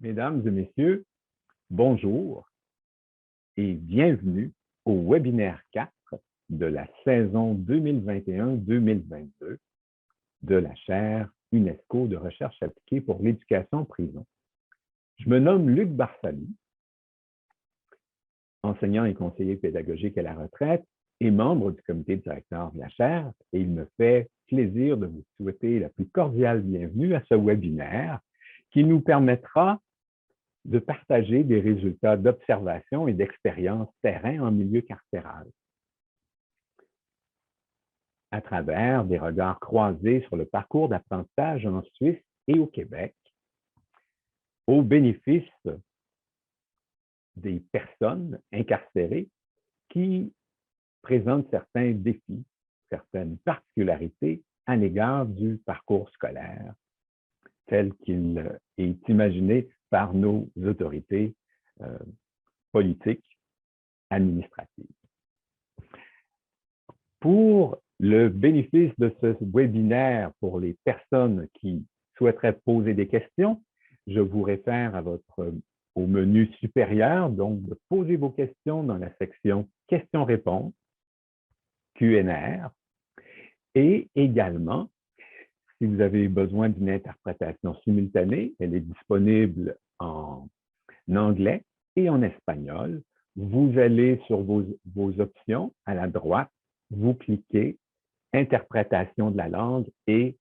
Mesdames et messieurs, bonjour et bienvenue au webinaire 4 de la saison 2021-2022 de la chaire UNESCO de recherche appliquée pour l'éducation en prison. Je me nomme Luc Barsalou, enseignant et conseiller pédagogique à la retraite et membre du comité directeur de la chaire, et il me fait plaisir de vous souhaiter la plus cordiale bienvenue à ce webinaire qui nous permettra de partager des résultats d'observation et d'expérience terrain en milieu carcéral à travers des regards croisés sur le parcours d'apprentissage en Suisse et au Québec, au bénéfice des personnes incarcérées qui présentent certains défis, certaines particularités à l'égard du parcours scolaire tel qu'il est imaginé par nos autorités politiques, administratives. Pour le bénéfice de ce webinaire, pour les personnes qui souhaiteraient poser des questions, je vous réfère au menu supérieur, donc de poser vos questions dans la section questions-réponses, Q&R, et également, si vous avez besoin d'une interprétation simultanée, elle est disponible en anglais et en espagnol. Vous allez sur vos options à la droite, vous cliquez interprétation de la langue et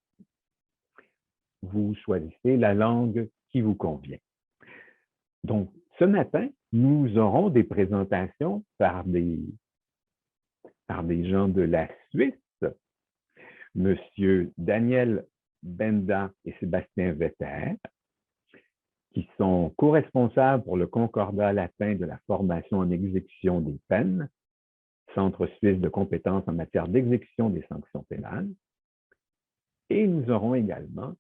vous choisissez la langue qui vous convient. Donc, ce matin, nous aurons des présentations par des gens de la Suisse, Monsieur Daniel Benda et Sébastien Vetter, qui sont co-responsables pour le Concordat latin de la formation en exécution des peines, Centre suisse de compétences en matière d'exécution des sanctions pénales. Et nous aurons également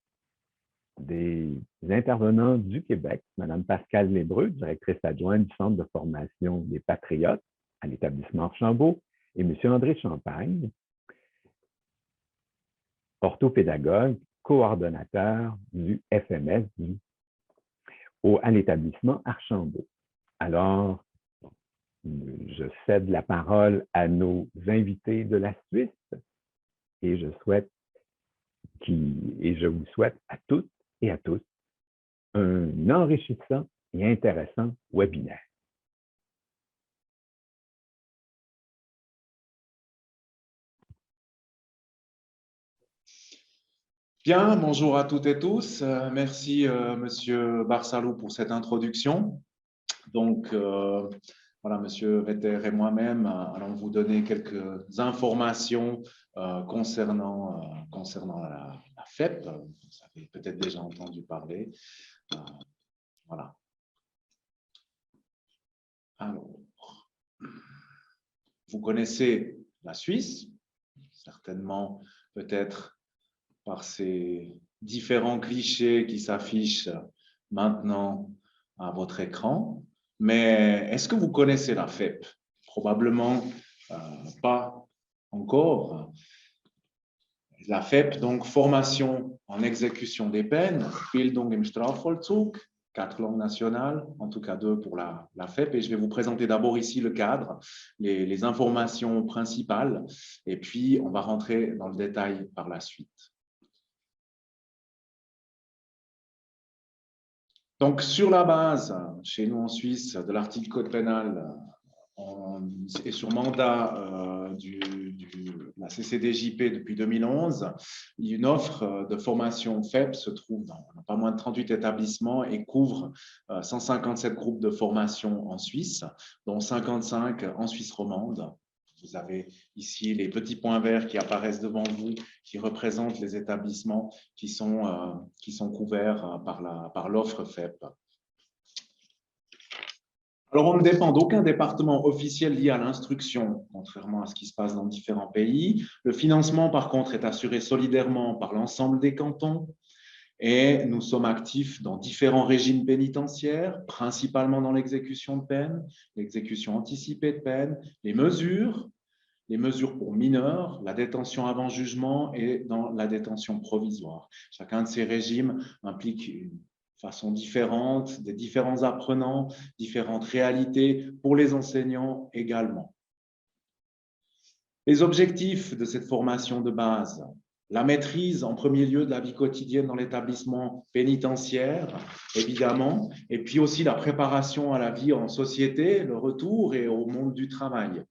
des intervenants du Québec, Mme Pascale Lébreux, directrice adjointe du Centre de formation des Patriotes à l'établissement Archambault, et M. André Champagne, orthopédagogue, coordonnateur du FMS à l'établissement Archambault. Alors, je cède la parole à nos invités de la Suisse et je vous souhaite à toutes et à tous un enrichissant et intéressant webinaire. Bien, bonjour à toutes et tous. Merci, Monsieur Barsalou, pour cette introduction. Donc, voilà, Monsieur Vetter et moi-même allons vous donner quelques informations concernant la FEP. Vous avez peut-être déjà entendu parler. Voilà. Alors, vous connaissez la Suisse, certainement, peut-être par ces différents clichés qui s'affichent maintenant à votre écran. Mais est-ce que vous connaissez la FEP? Probablement pas encore. La FEP, donc formation en exécution des peines, Bildung im Strafvollzug, 4 langues nationales, en tout cas 2 pour la FEP. Et je vais vous présenter d'abord ici le cadre, les informations principales, et puis on va rentrer dans le détail par la suite. Donc, sur la base, chez nous en Suisse, de l'article Code pénal et sur mandat de la CCDJP depuis 2011, une offre de formation FEP se trouve dans pas moins de 38 établissements et couvre 157 groupes de formation en Suisse, dont 55 en Suisse romande. Vous avez ici les petits points verts qui apparaissent devant vous, qui représentent les établissements qui sont couverts par l'offre FEP. Alors, on ne dépend d'aucun département officiel lié à l'instruction, contrairement à ce qui se passe dans différents pays. Le financement, par contre, est assuré solidairement par l'ensemble des cantons. Et nous sommes actifs dans différents régimes pénitentiaires, principalement dans l'exécution de peine, l'exécution anticipée de peine, les mesures pour mineurs, la détention avant jugement et dans la détention provisoire. Chacun de ces régimes implique une façon différente, des différents apprenants, différentes réalités pour les enseignants également. Les objectifs de cette formation de base, la maîtrise en premier lieu de la vie quotidienne dans l'établissement pénitentiaire, évidemment, et puis aussi la préparation à la vie en société, le retour et au monde du travail.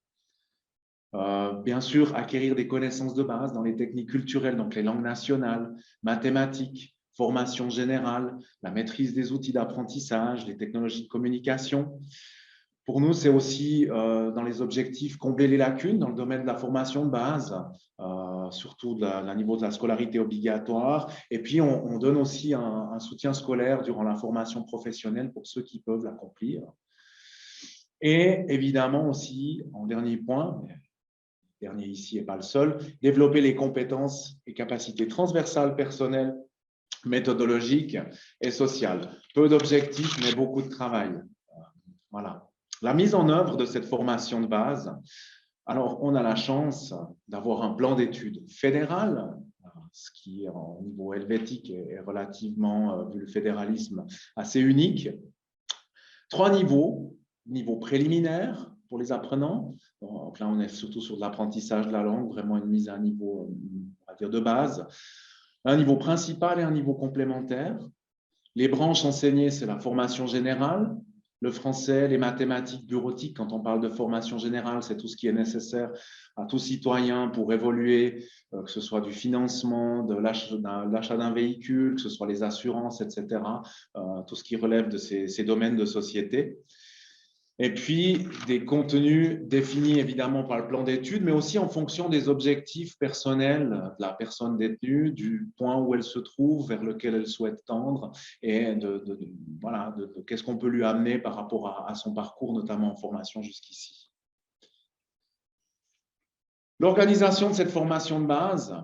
Bien sûr, acquérir des connaissances de base dans les techniques culturelles, donc les langues nationales, mathématiques, formation générale, la maîtrise des outils d'apprentissage, les technologies de communication. Pour nous, c'est aussi dans les objectifs combler les lacunes dans le domaine de la formation de base, surtout au niveau de la scolarité obligatoire. Et puis, on donne aussi un soutien scolaire durant la formation professionnelle pour ceux qui peuvent l'accomplir. Et évidemment aussi, en dernier point, dernier ici et pas le seul, développer les compétences et capacités transversales personnelles, méthodologiques et sociales. Peu d'objectifs, mais beaucoup de travail. Voilà. La mise en œuvre de cette formation de base, alors on a la chance d'avoir un plan d'études fédéral, ce qui au niveau helvétique est relativement, vu le fédéralisme, assez unique. 3 niveaux, niveau préliminaire pour les apprenants. Donc là, on est surtout sur l'apprentissage de la langue, vraiment une mise à un niveau, on va dire, de base. Un niveau principal et un niveau complémentaire. Les branches enseignées, c'est la formation générale, le français, les mathématiques, bureautique. Quand on parle de formation générale, c'est tout ce qui est nécessaire à tout citoyen pour évoluer, que ce soit du financement, de l'achat d'un véhicule, que ce soit les assurances, etc. Tout ce qui relève de ces domaines de société. Et puis, des contenus définis évidemment par le plan d'études, mais aussi en fonction des objectifs personnels de la personne détenue, du point où elle se trouve, vers lequel elle souhaite tendre, et voilà, qu'est-ce qu'on peut lui amener par rapport à son parcours, notamment en formation jusqu'ici. L'organisation de cette formation de base,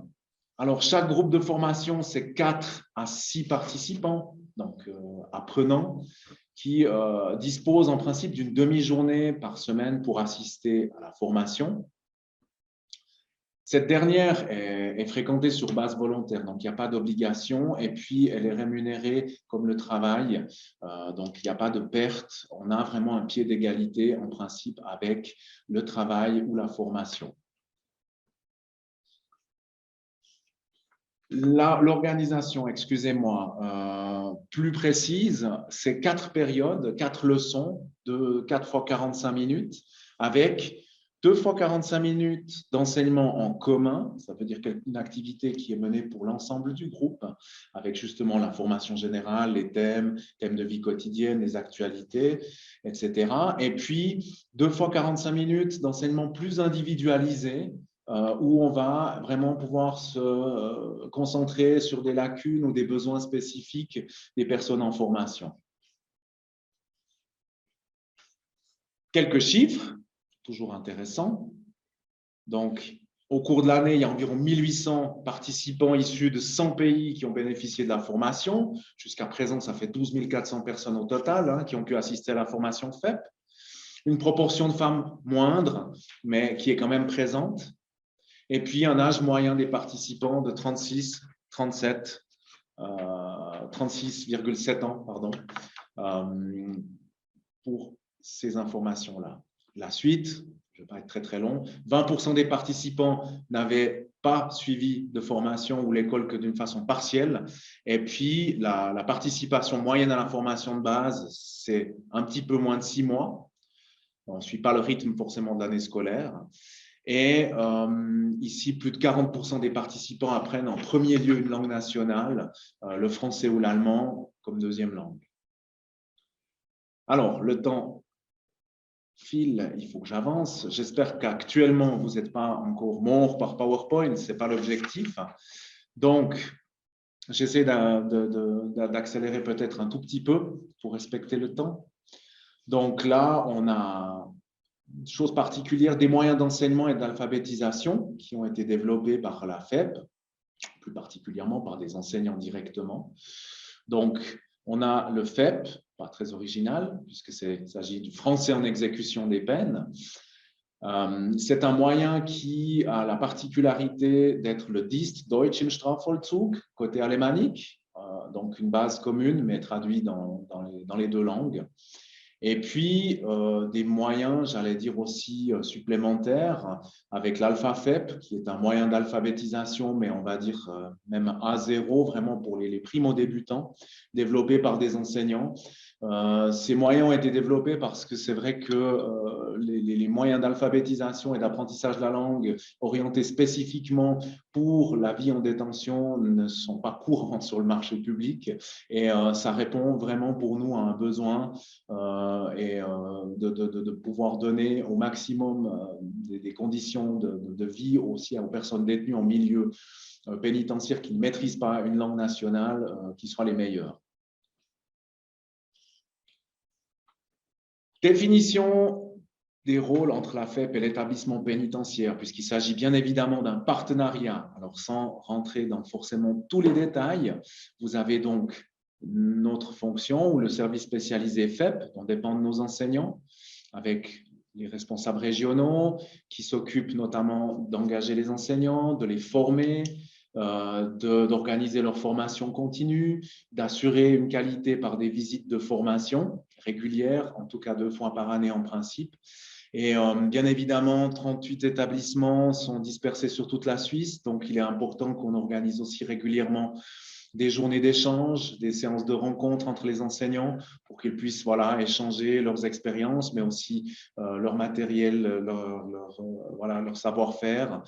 alors chaque groupe de formation, c'est 4 à 6 participants, donc apprenants, qui dispose en principe d'une demi-journée par semaine pour assister à la formation. Cette dernière est fréquentée sur base volontaire, donc il n'y a pas d'obligation, et puis elle est rémunérée comme le travail, donc il n'y a pas de perte. On a vraiment un pied d'égalité en principe avec le travail ou la formation. L'organisation, excusez-moi, plus précise, c'est 4 périodes, 4 leçons de 4 fois 45 minutes, avec 2 fois 45 minutes d'enseignement en commun. Ça veut dire une activité qui est menée pour l'ensemble du groupe, avec justement la formation générale, les thèmes de vie quotidienne, les actualités, etc. Et puis 2 fois 45 minutes d'enseignement plus individualisé, où on va vraiment pouvoir se concentrer sur des lacunes ou des besoins spécifiques des personnes en formation. Quelques chiffres, toujours intéressants. Donc, au cours de l'année, il y a environ 1800 participants issus de 100 pays qui ont bénéficié de la formation. Jusqu'à présent, ça fait 12 400 personnes au total qui ont pu assister à la formation FEP. Une proportion de femmes moindre, mais qui est quand même présente. Et puis, un âge moyen des participants de 36,7 ans, pardon, pour ces informations-là. La suite, je ne vais pas être très très long, 20% des participants n'avaient pas suivi de formation ou l'école que d'une façon partielle. Et puis, la participation moyenne à la formation de base, c'est un petit peu moins de 6 mois. On ne suit pas le rythme forcément de l'année scolaire. Et ici, plus de 40% des participants apprennent en premier lieu une langue nationale, le français ou l'allemand comme deuxième langue. Alors, le temps file, il faut que j'avance. J'espère qu'actuellement, vous n'êtes pas encore mort par PowerPoint, ce n'est pas l'objectif. Donc, j'essaie d'accélérer peut-être un tout petit peu pour respecter le temps. Donc là, on a chose particulière, des moyens d'enseignement et d'alphabétisation qui ont été développés par la FEP, plus particulièrement par des enseignants directement. Donc, on a le FEP, pas très original, puisqu'il s'agit du français en exécution des peines. C'est un moyen qui a la particularité d'être le Dienst Deutsch im Strafvollzug, côté alémanique, donc une base commune, mais traduit dans les deux langues. Et puis, des moyens, j'allais dire aussi supplémentaires, avec l'alpha-FEP, qui est un moyen d'alphabétisation, mais on va dire même A0, vraiment pour les primo-débutants, développé par des enseignants. Ces moyens ont été développés parce que c'est vrai que les moyens d'alphabétisation et d'apprentissage de la langue orientés spécifiquement pour la vie en détention ne sont pas courants sur le marché public. Et ça répond vraiment pour nous à un besoin de pouvoir donner au maximum des conditions de vie aussi aux personnes détenues en milieu pénitentiaire qui ne maîtrisent pas une langue nationale, qui soient les meilleures. Définition des rôles entre la FEP et l'établissement pénitentiaire, puisqu'il s'agit bien évidemment d'un partenariat. Alors, sans rentrer dans forcément tous les détails, vous avez donc notre fonction ou le service spécialisé FEP, dont dépendent nos enseignants, avec les responsables régionaux qui s'occupent notamment d'engager les enseignants, de les former, d'organiser leur formation continue, d'assurer une qualité par des visites de formation régulières, en tout cas 2 fois par année en principe. Et bien évidemment, 38 établissements sont dispersés sur toute la Suisse, donc il est important qu'on organise aussi régulièrement des journées d'échange, des séances de rencontres entre les enseignants pour qu'ils puissent échanger leurs expériences, mais aussi leur matériel, leur savoir-faire.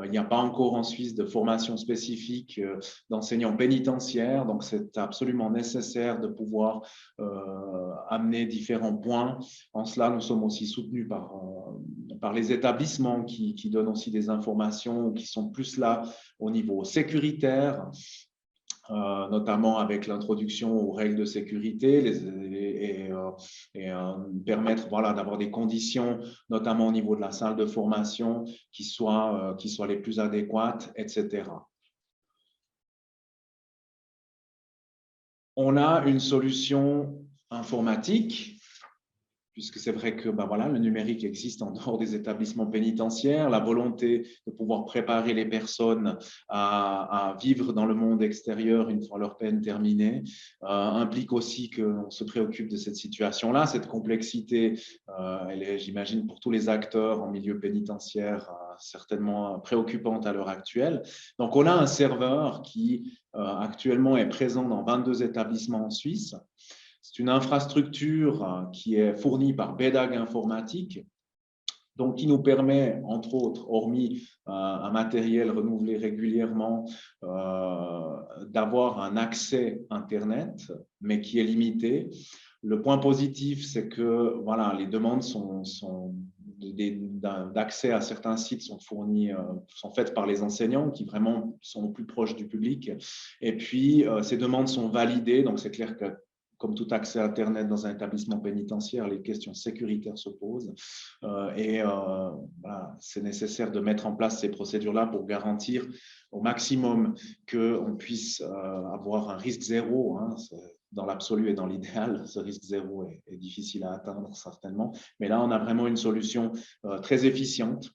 Il n'y a pas encore en Suisse de formation spécifique d'enseignants pénitentiaires, donc c'est absolument nécessaire de pouvoir amener différents points. En cela, nous sommes aussi soutenus par les établissements qui donnent aussi des informations, qui sont plus là au niveau sécuritaire, notamment avec l'introduction aux règles de sécurité et permettre d'avoir des conditions, notamment au niveau de la salle de formation, qui soient les plus adéquates, etc. On a une solution informatique, puisque c'est vrai que le numérique existe en dehors des établissements pénitentiaires. La volonté de pouvoir préparer les personnes à vivre dans le monde extérieur une fois leur peine terminée implique aussi qu'on se préoccupe de cette situation-là. Cette complexité, elle est, j'imagine, pour tous les acteurs en milieu pénitentiaire, certainement préoccupante à l'heure actuelle. Donc, on a un serveur qui actuellement est présent dans 22 établissements en Suisse. C'est une infrastructure qui est fournie par BEDAG Informatique, donc qui nous permet, entre autres, hormis un matériel renouvelé régulièrement, d'avoir un accès Internet, mais qui est limité. Le point positif, c'est que les demandes d'accès à certains sites sont faites par les enseignants qui vraiment sont au plus proche du public. Et puis, ces demandes sont validées, donc c'est clair que comme tout accès à Internet dans un établissement pénitentiaire, les questions sécuritaires se posent. C'est nécessaire de mettre en place ces procédures-là pour garantir au maximum qu'on puisse avoir un risque zéro. Dans l'absolu et dans l'idéal, ce risque zéro est difficile à atteindre certainement. Mais là, on a vraiment une solution très efficiente.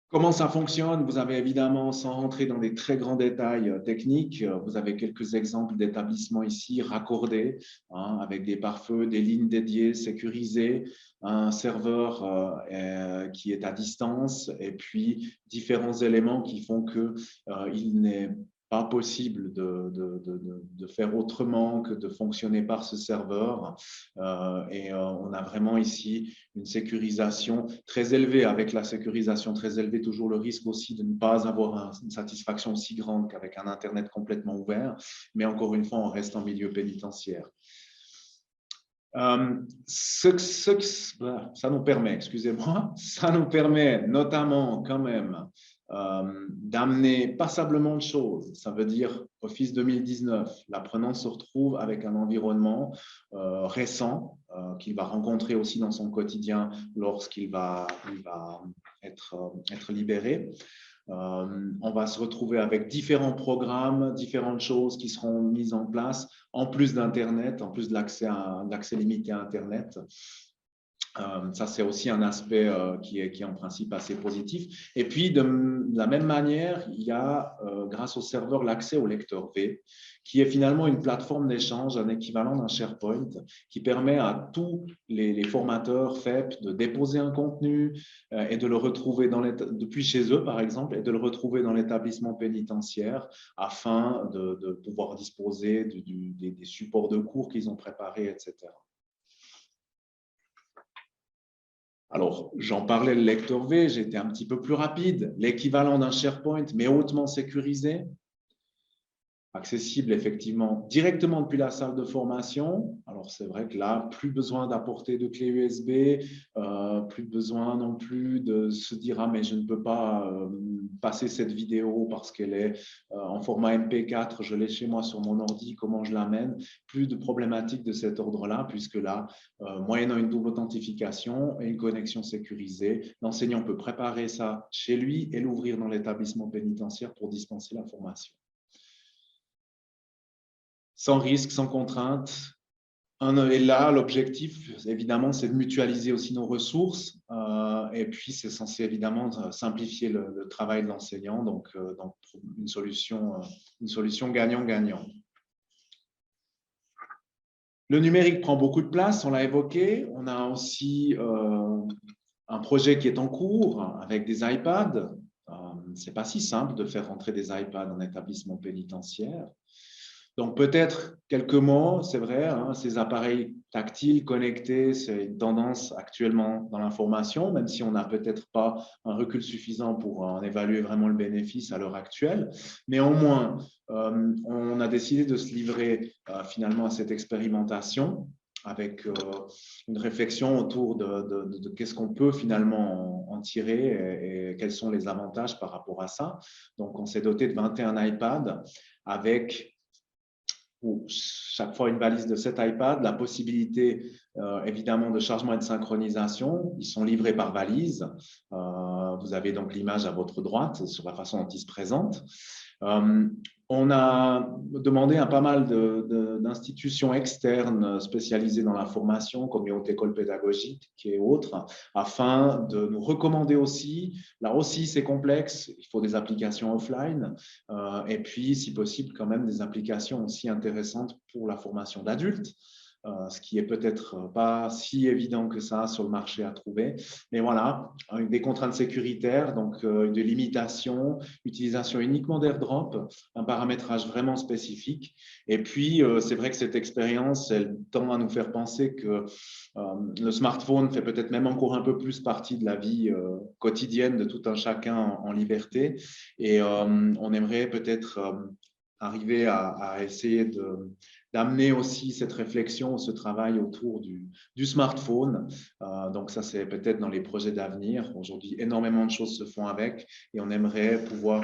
Comment ça fonctionne? Vous avez évidemment, sans rentrer dans des très grands détails techniques, vous avez quelques exemples d'établissements ici raccordés, avec des pare-feux, des lignes dédiées, sécurisées, un serveur qui est à distance et puis différents éléments qui font qu'il n'est pas possible de faire autrement que de fonctionner par ce serveur. On a vraiment ici une sécurisation très élevée. Avec la sécurisation très élevée, toujours le risque aussi de ne pas avoir une satisfaction aussi grande qu'avec un Internet complètement ouvert. Mais encore une fois, on reste en milieu pénitentiaire. Ça nous permet, excusez-moi, ça nous permet notamment quand même d'amener passablement de choses. Ça veut dire Office 2019, l'apprenant se retrouve avec un environnement récent qu'il va rencontrer aussi dans son quotidien lorsqu'il va être libéré. On va se retrouver avec différents programmes, différentes choses qui seront mises en place, en plus d'Internet, en plus de l'accès limité à Internet. Ça, c'est aussi un aspect qui est en principe assez positif. Et puis, de la même manière, il y a, grâce au serveur, l'accès au lecteur V, qui est finalement une plateforme d'échange, un équivalent d'un SharePoint, qui permet à tous les formateurs FEP de déposer un contenu et de le retrouver depuis chez eux, par exemple, et de le retrouver dans l'établissement pénitentiaire afin de pouvoir disposer des supports de cours qu'ils ont préparés, etc. Alors, j'en parlais, le lecteur V, j'ai été un petit peu plus rapide, l'équivalent d'un SharePoint, mais hautement sécurisé, accessible effectivement directement depuis la salle de formation. Alors, c'est vrai que là, plus besoin d'apporter de clé USB, plus besoin non plus de se dire « Ah, mais je ne peux pas passer cette vidéo parce qu'elle est en format MP4, je l'ai chez moi sur mon ordi, comment je l'amène ?» Plus de problématiques de cet ordre-là, puisque là, moyennant une double authentification et une connexion sécurisée, l'enseignant peut préparer ça chez lui et l'ouvrir dans l'établissement pénitentiaire pour dispenser la formation. Sans risque, sans contrainte. Et là, l'objectif, évidemment, c'est de mutualiser aussi nos ressources. Et puis, c'est censé, évidemment, simplifier le travail de l'enseignant. Donc, une solution gagnant-gagnant. Le numérique prend beaucoup de place, on l'a évoqué. On a aussi un projet qui est en cours avec des iPads. Ce n'est pas si simple de faire rentrer des iPads en établissement pénitentiaire. Donc, peut-être quelques mots, c'est vrai, hein, ces appareils tactiles connectés, c'est une tendance actuellement dans l'information, même si on n'a peut-être pas un recul suffisant pour en évaluer vraiment le bénéfice à l'heure actuelle. Néanmoins, on a décidé de se livrer finalement à cette expérimentation avec une réflexion autour de qu'est-ce qu'on peut finalement en tirer et quels sont les avantages par rapport à ça. Donc, on s'est doté de 21 iPads avec chaque fois une valise de 7 iPads, la possibilité évidemment de chargement et de synchronisation. Ils sont livrés par valise. Vous avez donc l'image à votre droite sur la façon dont ils se présentent. On a demandé à pas mal d'institutions externes spécialisées dans la formation, comme les hautes écoles pédagogiques et autres, afin de nous recommander aussi. Là aussi, c'est complexe, il faut des applications offline, et puis, si possible, quand même des applications aussi intéressantes pour la formation d'adultes. Ce qui est peut-être pas si évident que ça sur le marché à trouver. Mais voilà, avec des contraintes sécuritaires, donc de limitation, utilisation uniquement d'AirDrop, un paramétrage vraiment spécifique. Et puis, c'est vrai que cette expérience, elle tend à nous faire penser que le smartphone fait peut-être même encore un peu plus partie de la vie quotidienne de tout un chacun en liberté. Et on aimerait peut-être arriver à essayer d'amener aussi cette réflexion, ce travail autour du smartphone. Donc ça, c'est peut-être dans les projets d'avenir. Aujourd'hui, énormément de choses se font avec et on aimerait pouvoir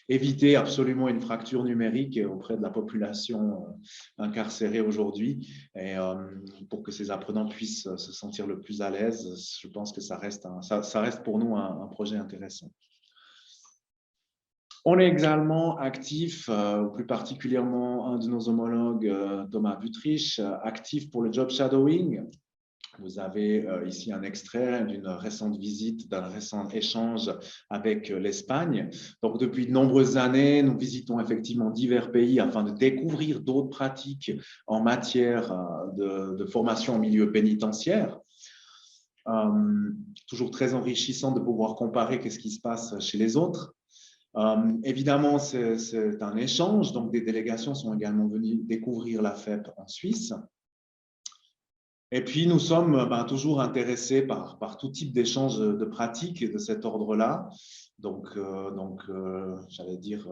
éviter absolument une fracture numérique auprès de la population incarcérée aujourd'hui. Et pour que ces apprenants puissent se sentir le plus à l'aise, je pense que ça reste pour nous un projet intéressant. On est également actif, plus particulièrement un de nos homologues, Thomas Butrich, actif pour le job shadowing. Vous avez ici un extrait d'une récente visite, d'un récent échange avec l'Espagne. Donc, depuis de nombreuses années, nous visitons effectivement divers pays afin de découvrir d'autres pratiques en matière de formation en milieu pénitentiaire. Toujours très enrichissant de pouvoir comparer qu'est-ce qui se passe chez les autres. Évidemment, c'est un échange, donc des délégations sont également venues découvrir la FEP en Suisse. Et puis, nous sommes toujours intéressés par tout type d'échange de pratiques de cet ordre-là. Donc j'allais dire,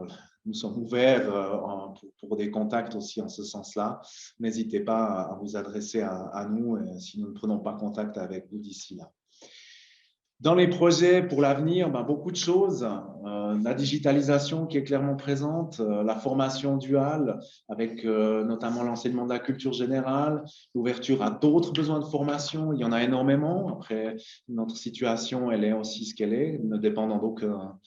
nous sommes ouverts pour des contacts aussi en ce sens-là. N'hésitez pas à vous adresser à nous si nous ne prenons pas contact avec vous d'ici là. Dans les projets pour l'avenir, beaucoup de choses. La digitalisation qui est clairement présente, la formation duale avec notamment l'enseignement de la culture générale, l'ouverture à d'autres besoins de formation. Il y en a énormément. Après, notre situation, elle est aussi ce qu'elle est, ne dépendant d'aucun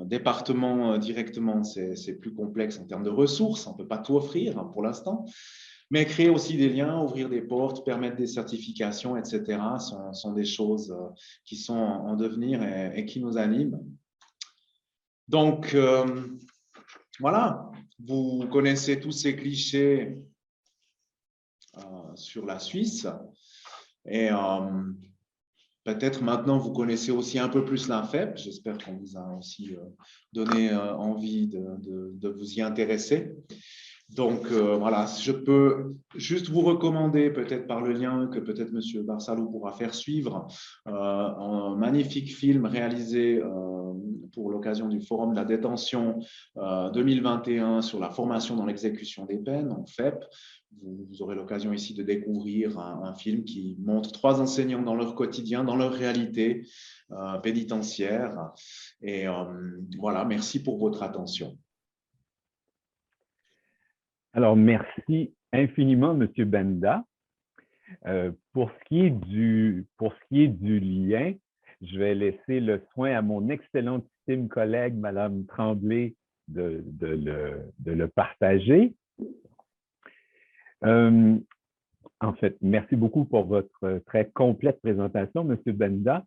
département directement. C'est plus complexe en termes de ressources. On ne peut pas tout offrir pour l'instant. Mais créer aussi des liens, ouvrir des portes, permettre des certifications, etc., sont des choses qui sont en devenir et qui nous animent. Donc, voilà, vous connaissez tous ces clichés sur la Suisse. Et peut-être maintenant, vous connaissez aussi un peu plus l'INFEP. J'espère qu'on vous a aussi donné envie de vous y intéresser. Donc, voilà, je peux juste vous recommander, peut-être par le lien que peut-être M. Barsalou pourra faire suivre, un magnifique film réalisé pour l'occasion du Forum de la détention 2021 sur la formation dans l'exécution des peines, en FEP. Vous aurez l'occasion ici de découvrir un film qui montre 3 enseignants dans leur quotidien, dans leur réalité pénitentiaire. Et voilà, merci pour votre attention. Alors, merci infiniment, M. Benda. Pour ce qui est du lien, je vais laisser le soin à mon excellentissime collègue, Mme Tremblay, de le partager. En fait, merci beaucoup pour votre très complète présentation, M. Benda.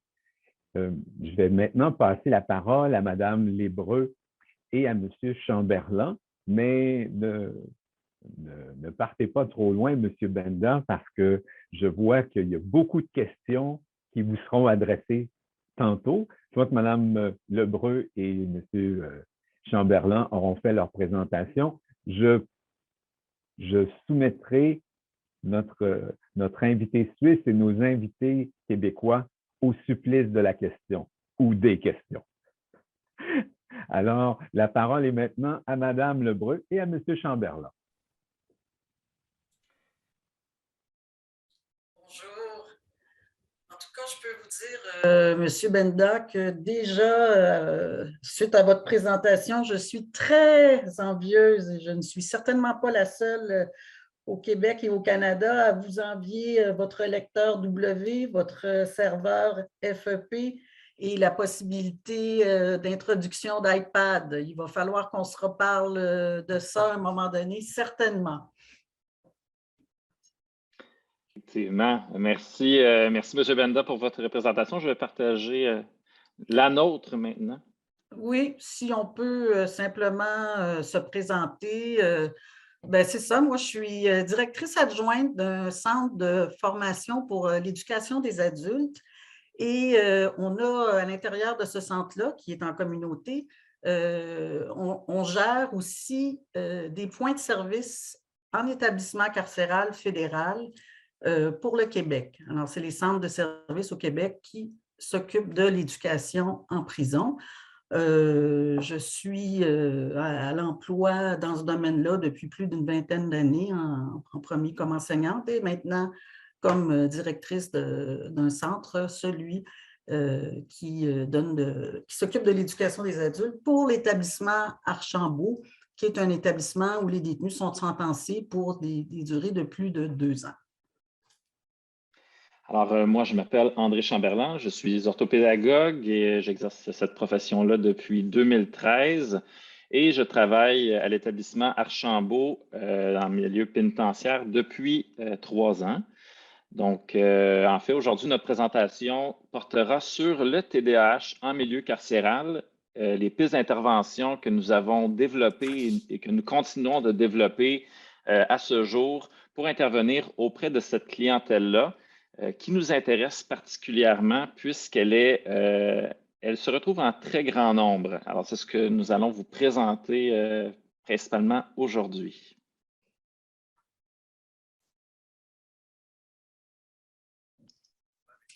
Je vais maintenant passer la parole à Mme Lébreux et à M. Chamberlain, mais ne partez pas trop loin, M. Benda, parce que je vois qu'il y a beaucoup de questions qui vous seront adressées tantôt. Soit que Mme Lébreux et M. Chamberlain auront fait leur présentation. Je soumettrai notre invité suisse et nos invités québécois au supplice de la question ou des questions. Alors, la parole est maintenant à Mme Lébreux et à M. Chamberlain. Bonjour. En tout cas, je peux vous dire, M. Benda, que déjà, suite à votre présentation, je suis très envieuse et je ne suis certainement pas la seule au Québec et au Canada à vous envier votre lecteur W, votre serveur FEP et la possibilité d'introduction d'iPad. Il va falloir qu'on se reparle de ça à un moment donné, certainement. Effectivement. Merci, merci M. Benda pour votre représentation. Je vais partager la nôtre maintenant. Oui, si on peut simplement se présenter. Ben c'est ça, moi je suis directrice adjointe d'un centre de formation pour l'éducation des adultes et on a à l'intérieur de ce centre-là, qui est en communauté, on gère aussi des points de service en établissement carcéral fédéral pour le Québec. Alors, c'est les centres de services au Québec qui s'occupent de l'éducation en prison. Je suis à l'emploi dans ce domaine-là depuis plus d'une vingtaine d'années, en premier comme enseignante et maintenant comme directrice d'un centre, celui qui s'occupe de l'éducation des adultes pour l'établissement Archambault, qui est un établissement où les détenus sont sentencés pour des durées de plus de 2 ans. Alors, moi, je m'appelle André Chamberlain, je suis orthopédagogue et j'exerce cette profession-là depuis 2013 et je travaille à l'établissement Archambault en milieu pénitentiaire depuis 3 ans. Donc, en fait, aujourd'hui, notre présentation portera sur le TDAH en milieu carcéral, les pistes d'intervention que nous avons développées et que nous continuons de développer à ce jour pour intervenir auprès de cette clientèle-là, qui nous intéresse particulièrement puisqu'elle elle se retrouve en très grand nombre. Alors, c'est ce que nous allons vous présenter principalement aujourd'hui.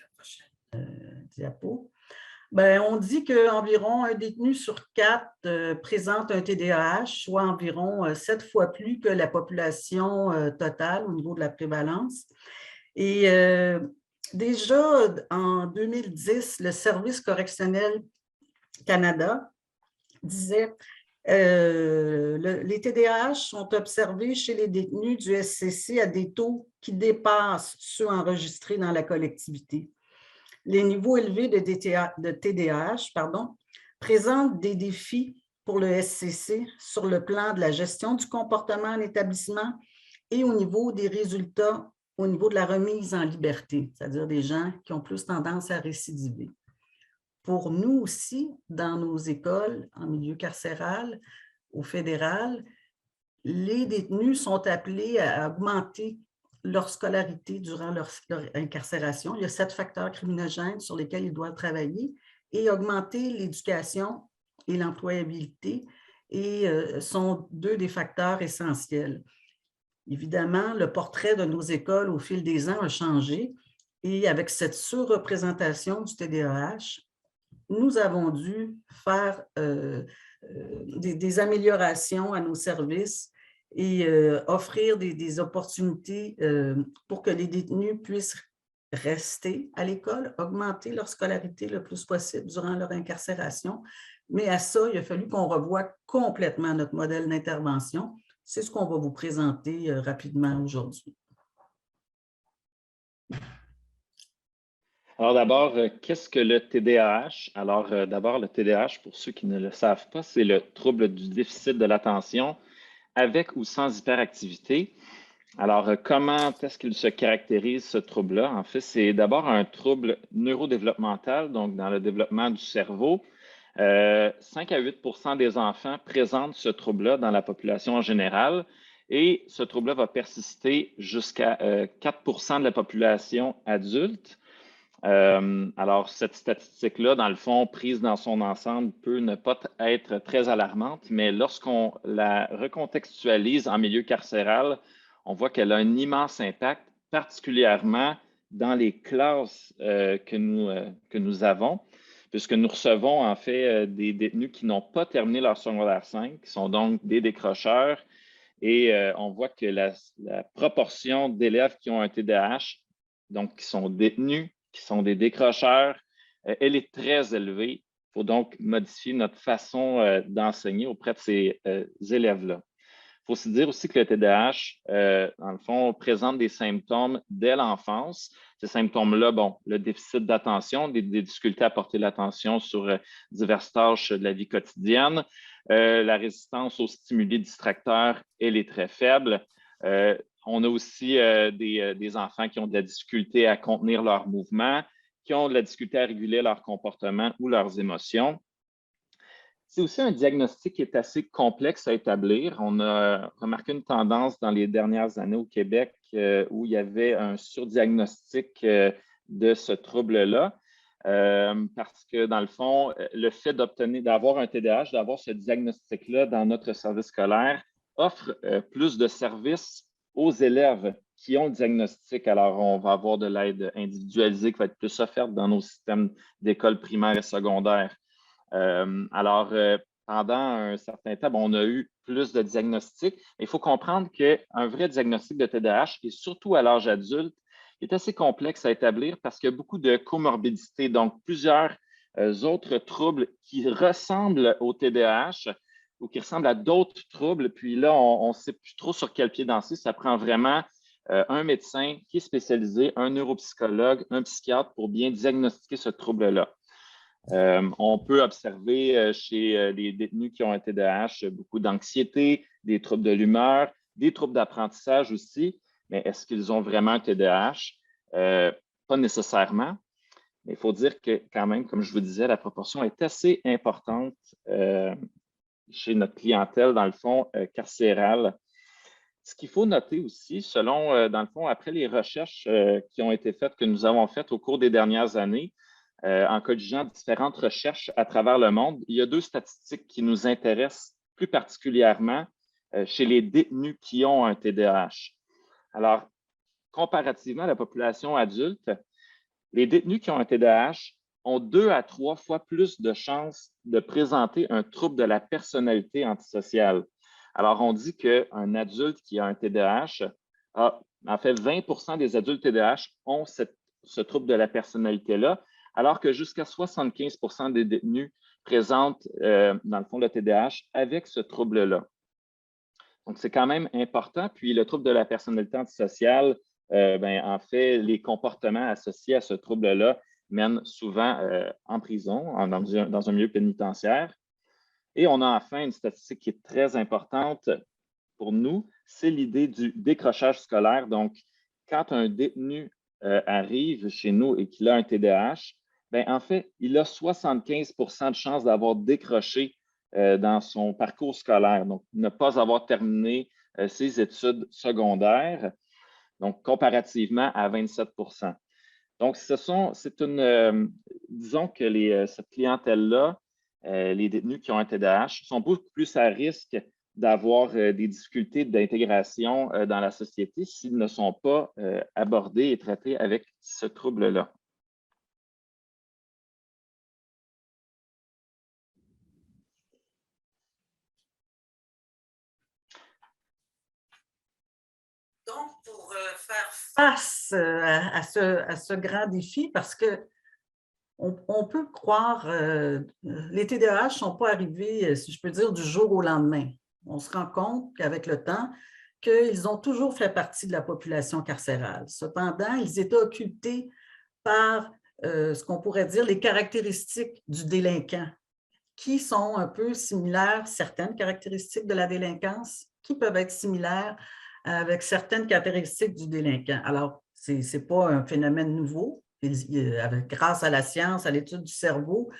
La prochaine diapo. Ben, on dit qu'environ un détenu sur 4 présente un TDAH, soit environ 7 fois plus que la population totale au niveau de la prévalence. Et déjà, en 2010, le Service correctionnel Canada disait les TDAH sont observés chez les détenus du SCC à des taux qui dépassent ceux enregistrés dans la collectivité. Les niveaux élevés de TDAH présentent des défis pour le SCC sur le plan de la gestion du comportement en établissement et au niveau des résultats, au niveau de la remise en liberté, c'est-à-dire des gens qui ont plus tendance à récidiver. Pour nous aussi, dans nos écoles, en milieu carcéral, au fédéral, les détenus sont appelés à augmenter leur scolarité durant leur incarcération. Il y a 7 facteurs criminogènes sur lesquels ils doivent travailler et augmenter l'éducation et l'employabilité sont 2 des facteurs essentiels. Évidemment, le portrait de nos écoles au fil des ans a changé et avec cette surreprésentation du TDAH, nous avons dû faire des améliorations à nos services et offrir des opportunités pour que les détenus puissent rester à l'école, augmenter leur scolarité le plus possible durant leur incarcération. Mais à ça, il a fallu qu'on revoie complètement notre modèle d'intervention. C'est ce qu'on va vous présenter rapidement aujourd'hui. Alors d'abord, qu'est-ce que le TDAH? Alors d'abord, le TDAH, pour ceux qui ne le savent pas, c'est le trouble du déficit de l'attention avec ou sans hyperactivité. Alors, comment est-ce qu'il se caractérise, ce trouble-là? En fait, c'est d'abord un trouble neurodéveloppemental, donc dans le développement du cerveau. 5 à 8 des enfants présentent ce trouble-là dans la population en général et ce trouble-là va persister jusqu'à 4 de la population adulte. Alors, cette statistique-là, dans le fond, prise dans son ensemble, peut ne pas être très alarmante, mais lorsqu'on la recontextualise en milieu carcéral, on voit qu'elle a un immense impact, particulièrement dans les classes que nous avons, puisque nous recevons en fait des détenus qui n'ont pas terminé leur secondaire 5, qui sont donc des décrocheurs, et on voit que la proportion d'élèves qui ont un TDAH, donc qui sont détenus, qui sont des décrocheurs, elle est très élevée. Il faut donc modifier notre façon d'enseigner auprès de ces élèves-là. Il faut se dire aussi que le TDAH, dans le fond, présente des symptômes dès l'enfance. Ces symptômes-là, bon, le déficit d'attention, des difficultés à porter l'attention sur diverses tâches de la vie quotidienne. La résistance aux stimuli distracteurs, elle est très faible. On a aussi des enfants qui ont de la difficulté à contenir leurs mouvements, qui ont de la difficulté à réguler leur comportement ou leurs émotions. C'est aussi un diagnostic qui est assez complexe à établir. On a remarqué une tendance dans les dernières années au Québec où il y avait un surdiagnostic de ce trouble-là. Parce que, dans le fond, le fait d'avoir un TDAH, d'avoir ce diagnostic-là dans notre service scolaire, offre plus de services aux élèves qui ont le diagnostic. Alors, on va avoir de l'aide individualisée qui va être plus offerte dans nos systèmes d'école primaire et secondaire. Pendant un certain temps, on a eu plus de diagnostics. Il faut comprendre qu'un vrai diagnostic de TDAH, et surtout à l'âge adulte, est assez complexe à établir parce qu'il y a beaucoup de comorbidités, donc plusieurs autres troubles qui ressemblent au TDAH ou qui ressemblent à d'autres troubles. Puis là, on ne sait plus trop sur quel pied danser. Ça prend vraiment un médecin qui est spécialisé, un neuropsychologue, un psychiatre pour bien diagnostiquer ce trouble-là. On peut observer chez les détenus qui ont un TDAH beaucoup d'anxiété, des troubles de l'humeur, des troubles d'apprentissage aussi. Mais est-ce qu'ils ont vraiment un TDAH? Pas nécessairement. Mais il faut dire que quand même, comme je vous disais, la proportion est assez importante chez notre clientèle, dans le fond, carcérale. Ce qu'il faut noter aussi, selon, dans le fond, après les recherches qui ont été faites, que nous avons faites au cours des dernières années, en colligeant différentes recherches à travers le monde, il y a 2 statistiques qui nous intéressent plus particulièrement chez les détenus qui ont un TDAH. Alors, comparativement à la population adulte, les détenus qui ont un TDAH ont 2 à 3 fois plus de chances de présenter un trouble de la personnalité antisociale. Alors, on dit qu'un adulte qui a un TDAH, en fait, 20 des adultes TDAH ont ce trouble de la personnalité-là, alors que jusqu'à 75 des détenus présentent, dans le fond, le TDAH avec ce trouble-là. Donc, c'est quand même important. Puis, le trouble de la personnalité antisociale, en fait, les comportements associés à ce trouble-là mènent souvent en prison, dans un milieu pénitentiaire. Et on a enfin une statistique qui est très importante pour nous, c'est l'idée du décrochage scolaire. Donc, quand un détenu arrive chez nous et qu'il a un TDAH, bien, en fait, il a 75 de chances d'avoir décroché dans son parcours scolaire, donc ne pas avoir terminé ses études secondaires, donc comparativement à 27 Donc, disons que cette clientèle-là, les détenus qui ont un TDAH, sont beaucoup plus à risque d'avoir des difficultés d'intégration dans la société s'ils ne sont pas abordés et traités avec ce trouble-là. Donc, pour faire face à ce grand défi, parce que on peut croire, les TDAH ne sont pas arrivés, si je peux dire, du jour au lendemain. On se rend compte qu'avec le temps, qu'ils ont toujours fait partie de la population carcérale. Cependant, ils étaient occultés par ce qu'on pourrait dire les caractéristiques du délinquant, qui sont un peu similaires, certaines caractéristiques de la délinquance, qui peuvent être similaires avec certaines caractéristiques du délinquant. Alors, ce n'est pas un phénomène nouveau. Grâce à la science, à l'étude du cerveau,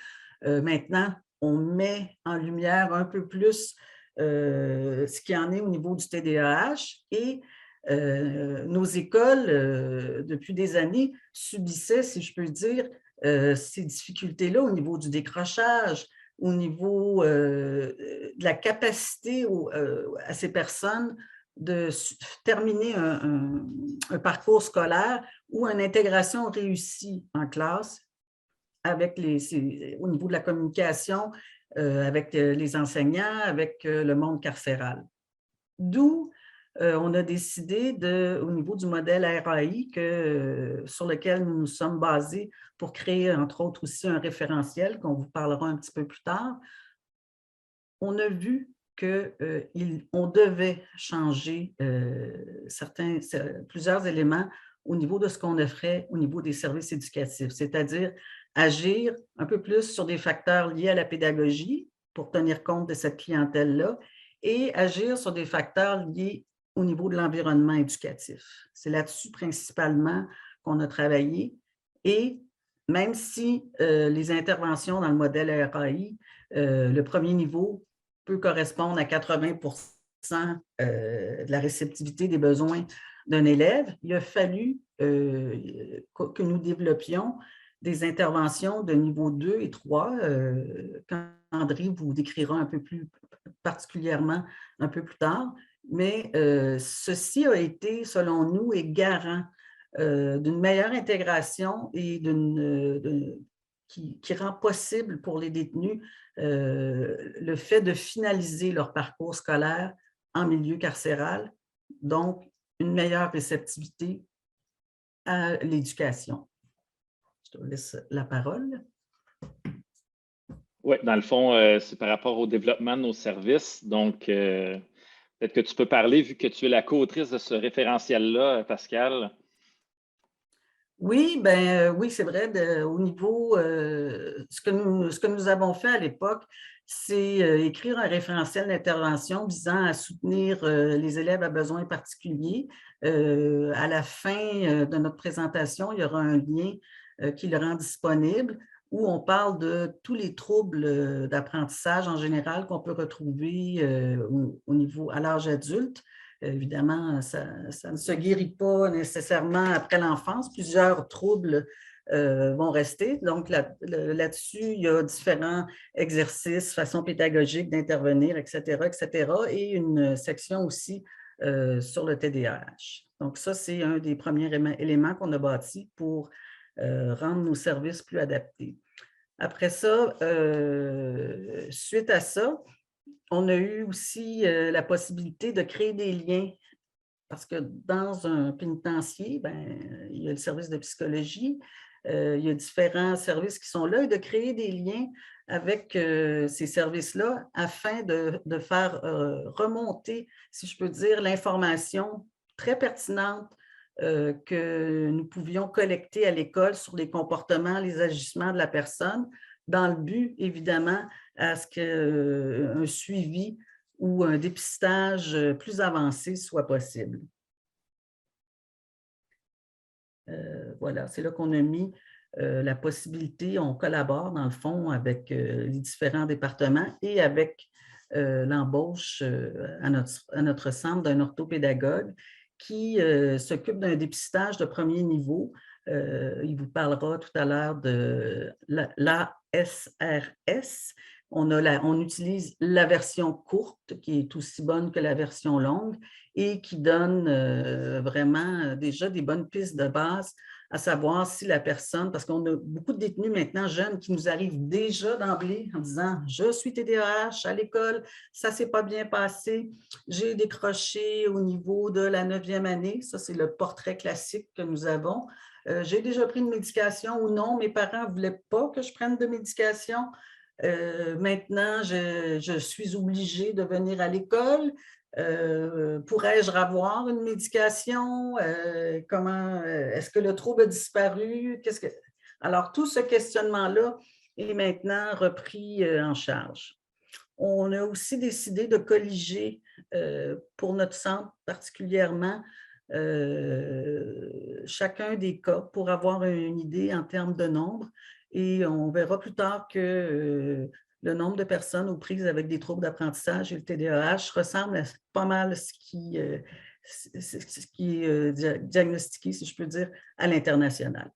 maintenant, on met en lumière un peu plus ce qu'il y en est au niveau du TDAH et nos écoles, depuis des années, subissaient, si je peux dire, ces difficultés-là au niveau du décrochage, au niveau de la capacité à ces personnes de terminer un parcours scolaire ou une intégration réussie en classe avec au niveau de la communication avec les enseignants, avec le monde carcéral. D'où on a décidé, au niveau du modèle RAI, sur lequel nous nous sommes basés pour créer, entre autres, aussi un référentiel qu'on vous parlera un petit peu plus tard, on a vu qu'on devait changer plusieurs éléments au niveau de ce qu'on offrait au niveau des services éducatifs, c'est-à-dire agir un peu plus sur des facteurs liés à la pédagogie pour tenir compte de cette clientèle-là et agir sur des facteurs liés au niveau de l'environnement éducatif. C'est là-dessus principalement qu'on a travaillé et même si les interventions dans le modèle RAI, le premier niveau peut correspondre à 80% de la réceptivité des besoins d'un élève, il a fallu que nous développions des interventions de niveau 2 et 3, qu'André vous décrira un peu plus particulièrement un peu plus tard. Mais ceci a été, selon nous, garant d'une meilleure intégration et qui rend possible pour les détenus le fait de finaliser leur parcours scolaire en milieu carcéral, donc une meilleure réceptivité à l'éducation. Je te laisse la parole. Oui, dans le fond, c'est par rapport au développement de nos services. Donc, peut-être que tu peux parler, vu que tu es la co-autrice de ce référentiel-là, Pascal. Oui, oui, c'est vrai. Au niveau, ce que nous avons fait à l'époque, c'est écrire un référentiel d'intervention visant à soutenir les élèves à besoins particuliers. À la fin de notre présentation, il y aura un lien qui le rend disponible où on parle de tous les troubles d'apprentissage en général qu'on peut retrouver au niveau à l'âge adulte. Évidemment, ça ne se guérit pas nécessairement après l'enfance. Plusieurs troubles vont rester. Donc, là-dessus, il y a différents exercices, façons pédagogiques d'intervenir, etc., etc. Et une section aussi sur le TDAH. Donc, ça, c'est un des premiers éléments qu'on a bâti pour rendre nos services plus adaptés. Après ça, suite à ça, on a eu aussi la possibilité de créer des liens parce que dans un pénitencier, il y a le service de psychologie, il y a différents services qui sont là et de créer des liens avec ces services-là afin de faire remonter, si je peux dire, l'information très pertinente que nous pouvions collecter à l'école sur les comportements, les agissements de la personne, dans le but, évidemment, à ce qu'un suivi où un dépistage plus avancé soit possible. Voilà, c'est là qu'on a mis la possibilité, on collabore dans le fond avec les différents départements et avec l'embauche à notre centre d'un orthopédagogue qui s'occupe d'un dépistage de premier niveau. Il vous parlera tout à l'heure de l'ASRS. On utilise la version courte qui est aussi bonne que la version longue et qui donne vraiment déjà des bonnes pistes de base à savoir si la personne, parce qu'on a beaucoup de détenus maintenant jeunes qui nous arrivent déjà d'emblée en disant « Je suis TDAH à l'école, ça ne s'est pas bien passé, j'ai décroché au niveau de la 9e année. » Ça, c'est le portrait classique que nous avons. J'ai déjà pris une médication ou non, mes parents ne voulaient pas que je prenne de médication. Maintenant, je suis obligée de venir à l'école. Pourrais-je avoir une médication? Est-ce que le trouble a disparu? Alors, tout ce questionnement-là est maintenant repris en charge. On a aussi décidé de colliger pour notre centre particulièrement chacun des cas pour avoir une idée en termes de nombre. Et on verra plus tard que le nombre de personnes aux prises avec des troubles d'apprentissage et le TDAH ressemble à pas mal à ce qui est diagnostiqué, si je peux dire, à l'international.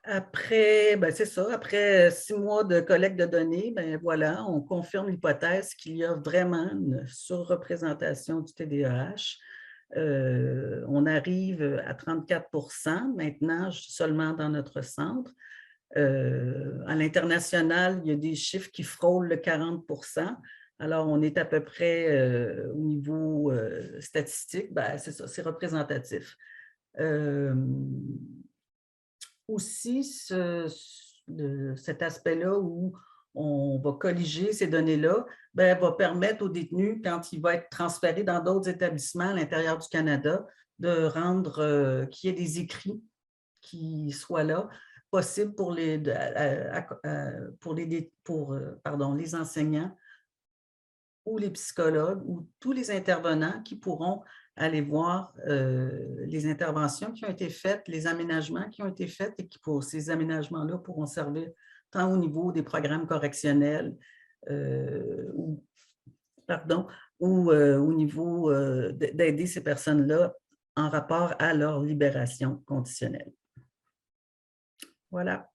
Après, ben c'est ça, après 6 mois de collecte de données, ben voilà, on confirme l'hypothèse qu'il y a vraiment une surreprésentation du TDAH. On arrive à 34% maintenant seulement dans notre centre. À l'international, il y a des chiffres qui frôlent le 40%. Alors, on est à peu près au niveau statistique, ben, c'est ça, c'est représentatif. Aussi, cet aspect-là où on va colliger ces données-là, ben, va permettre aux détenus, quand il va être transféré dans d'autres établissements à l'intérieur du Canada, de rendre qu'il y ait des écrits qui soient là, possible pour les enseignants ou les psychologues ou tous les intervenants qui pourront aller voir les interventions qui ont été faites, les aménagements qui ont été faits et qui, pour ces aménagements-là, pourront servir tant au niveau des programmes correctionnels ou au niveau d'aider ces personnes-là en rapport à leur libération conditionnelle. Voilà.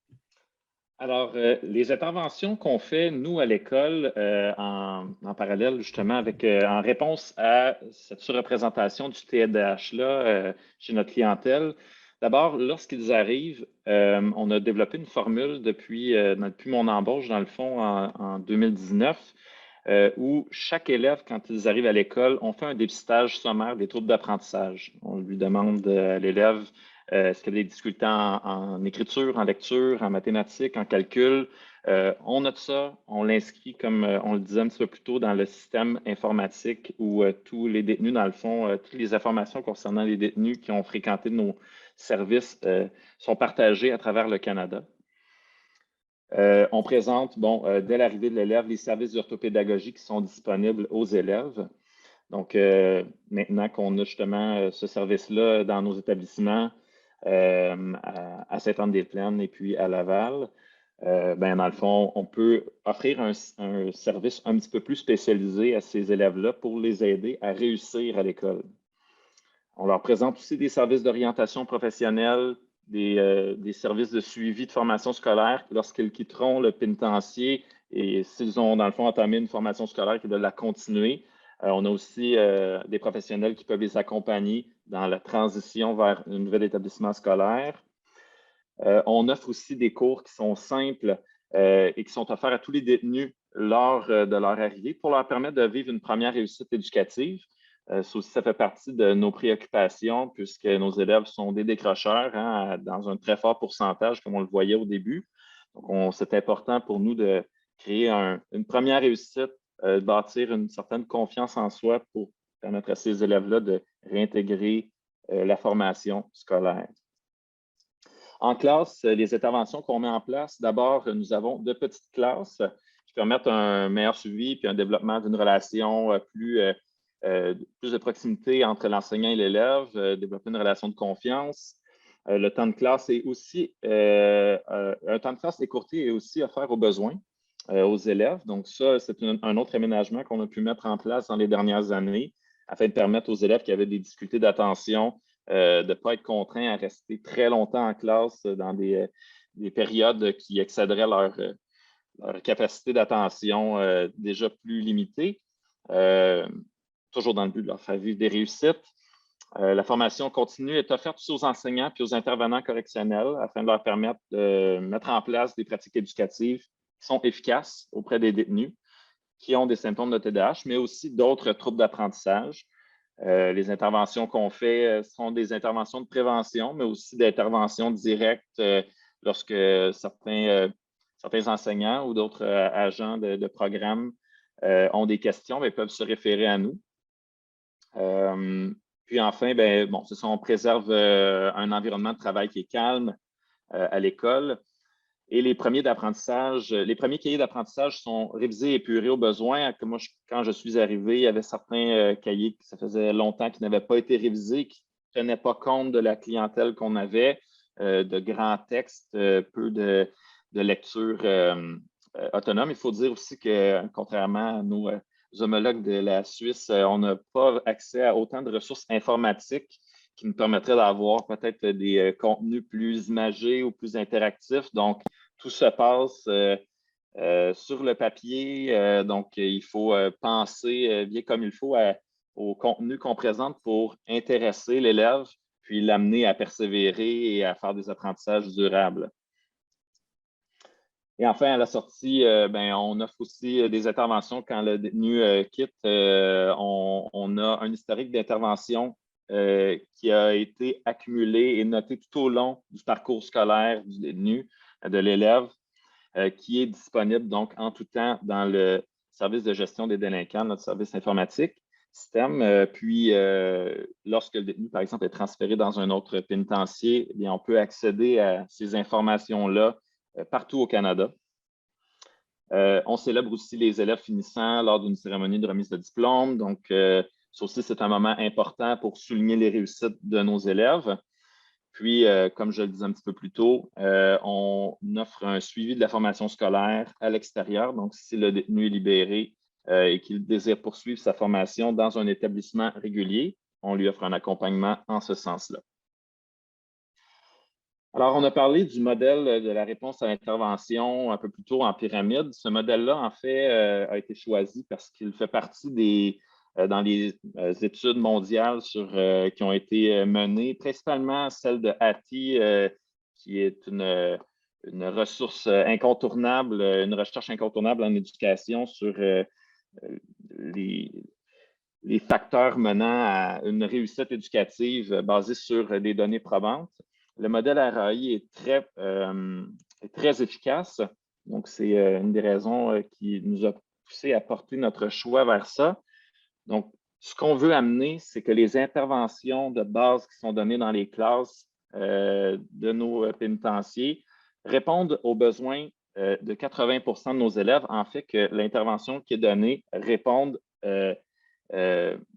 Alors, les interventions qu'on fait, nous, à l'école, en parallèle, justement, en réponse à cette surreprésentation du TDAH-là chez notre clientèle, d'abord, lorsqu'ils arrivent, on a développé une formule depuis mon embauche, dans le fond, en 2019, où chaque élève, quand ils arrivent à l'école, on fait un dépistage sommaire des troubles d'apprentissage. On lui demande à l'élève est-ce qu'il y a des difficultés en écriture, en lecture, en mathématiques, en calcul? On note ça, on l'inscrit, comme on le disait un petit peu plus tôt, dans le système informatique où tous les détenus, dans le fond, toutes les informations concernant les détenus qui ont fréquenté nos services sont partagées à travers le Canada. On présente, dès l'arrivée de l'élève, les services d'orthopédagogie qui sont disponibles aux élèves. Donc, maintenant qu'on a justement ce service-là dans nos établissements, à Sainte-Anne-des-Plaines et puis à Laval, dans le fond, on peut offrir un service un petit peu plus spécialisé à ces élèves-là pour les aider à réussir à l'école. On leur présente aussi des services d'orientation professionnelle, des services de suivi de formation scolaire lorsqu'ils quitteront le pénitencier et s'ils ont, dans le fond, entamé une formation scolaire qui doivent la continuer. On a aussi des professionnels qui peuvent les accompagner dans la transition vers un nouvel établissement scolaire. On offre aussi des cours qui sont simples et qui sont offerts à tous les détenus lors de leur arrivée pour leur permettre de vivre une première réussite éducative. Ça aussi, ça fait partie de nos préoccupations puisque nos élèves sont des décrocheurs dans un très fort pourcentage, comme on le voyait au début. Donc, c'est important pour nous de créer une première réussite, de bâtir une certaine confiance en soi pour permettre à ces élèves-là de réintégrer la formation scolaire. En classe, les interventions qu'on met en place, d'abord, nous avons 2 petites classes. qui permettent un meilleur suivi puis un développement d'une relation plus de proximité entre l'enseignant et l'élève, développer une relation de confiance. Le temps de classe est aussi, un temps de classe écourté est aussi offert aux besoins aux élèves. Donc ça, c'est un autre aménagement qu'on a pu mettre en place dans les dernières années afin de permettre aux élèves qui avaient des difficultés d'attention de ne pas être contraints à rester très longtemps en classe dans des périodes qui excéderaient leur capacité d'attention déjà plus limitée, toujours dans le but de leur faire vivre des réussites. La formation continue est offerte aussi aux enseignants et aux intervenants correctionnels afin de leur permettre de mettre en place des pratiques éducatives qui sont efficaces auprès des détenus qui ont des symptômes de TDAH, mais aussi d'autres troubles d'apprentissage. Les interventions qu'on fait sont des interventions de prévention, mais aussi d'interventions directes lorsque certains enseignants ou d'autres agents de programme ont des questions, mais peuvent se référer à nous. Puis enfin, c'est ça, on préserve un environnement de travail qui est calme à l'école. Et les premiers cahiers d'apprentissage sont révisés et épurés au besoin. Moi, quand je suis arrivé, il y avait certains cahiers qui ça faisait longtemps qui n'avaient pas été révisés, qui ne tenaient pas compte de la clientèle qu'on avait, de grands textes, peu de lecture autonome. Il faut dire aussi que, contrairement à nos homologues de la Suisse, on n'a pas accès à autant de ressources informatiques qui nous permettraient d'avoir peut-être des contenus plus imagés ou plus interactifs. Donc, tout se passe sur le papier. Donc, il faut penser bien comme il faut au contenu qu'on présente pour intéresser l'élève, puis l'amener à persévérer et à faire des apprentissages durables. Et enfin, à la sortie, on offre aussi des interventions quand le détenu quitte. On a un historique d'intervention qui a été accumulé et noté tout au long du parcours scolaire du détenu, de l'élève, qui est disponible donc en tout temps dans le service de gestion des délinquants, notre service informatique, système. Puis, lorsque le détenu, par exemple, est transféré dans un autre pénitencier, eh bien, on peut accéder à ces informations-là partout au Canada. On célèbre aussi les élèves finissants lors d'une cérémonie de remise de diplôme. Donc, ça aussi, c'est un moment important pour souligner les réussites de nos élèves. Puis, comme je le disais un petit peu plus tôt, on offre un suivi de la formation scolaire à l'extérieur. Donc, si le détenu est libéré et qu'il désire poursuivre sa formation dans un établissement régulier, on lui offre un accompagnement en ce sens-là. Alors, on a parlé du modèle de la réponse à l'intervention un peu plus tôt en pyramide. Ce modèle-là, en fait, a été choisi parce qu'il fait partie dans les études mondiales qui ont été menées, principalement celle de Hattie, qui est une ressource incontournable, une recherche incontournable en éducation sur les facteurs menant à une réussite éducative basée sur des données probantes. Le modèle RAI est très efficace. Donc, c'est une des raisons qui nous a poussé à porter notre choix vers ça. Donc, ce qu'on veut amener, c'est que les interventions de base qui sont données dans les classes de nos pénitenciers répondent aux besoins de 80% de nos élèves. En fait, que l'intervention qui est donnée réponde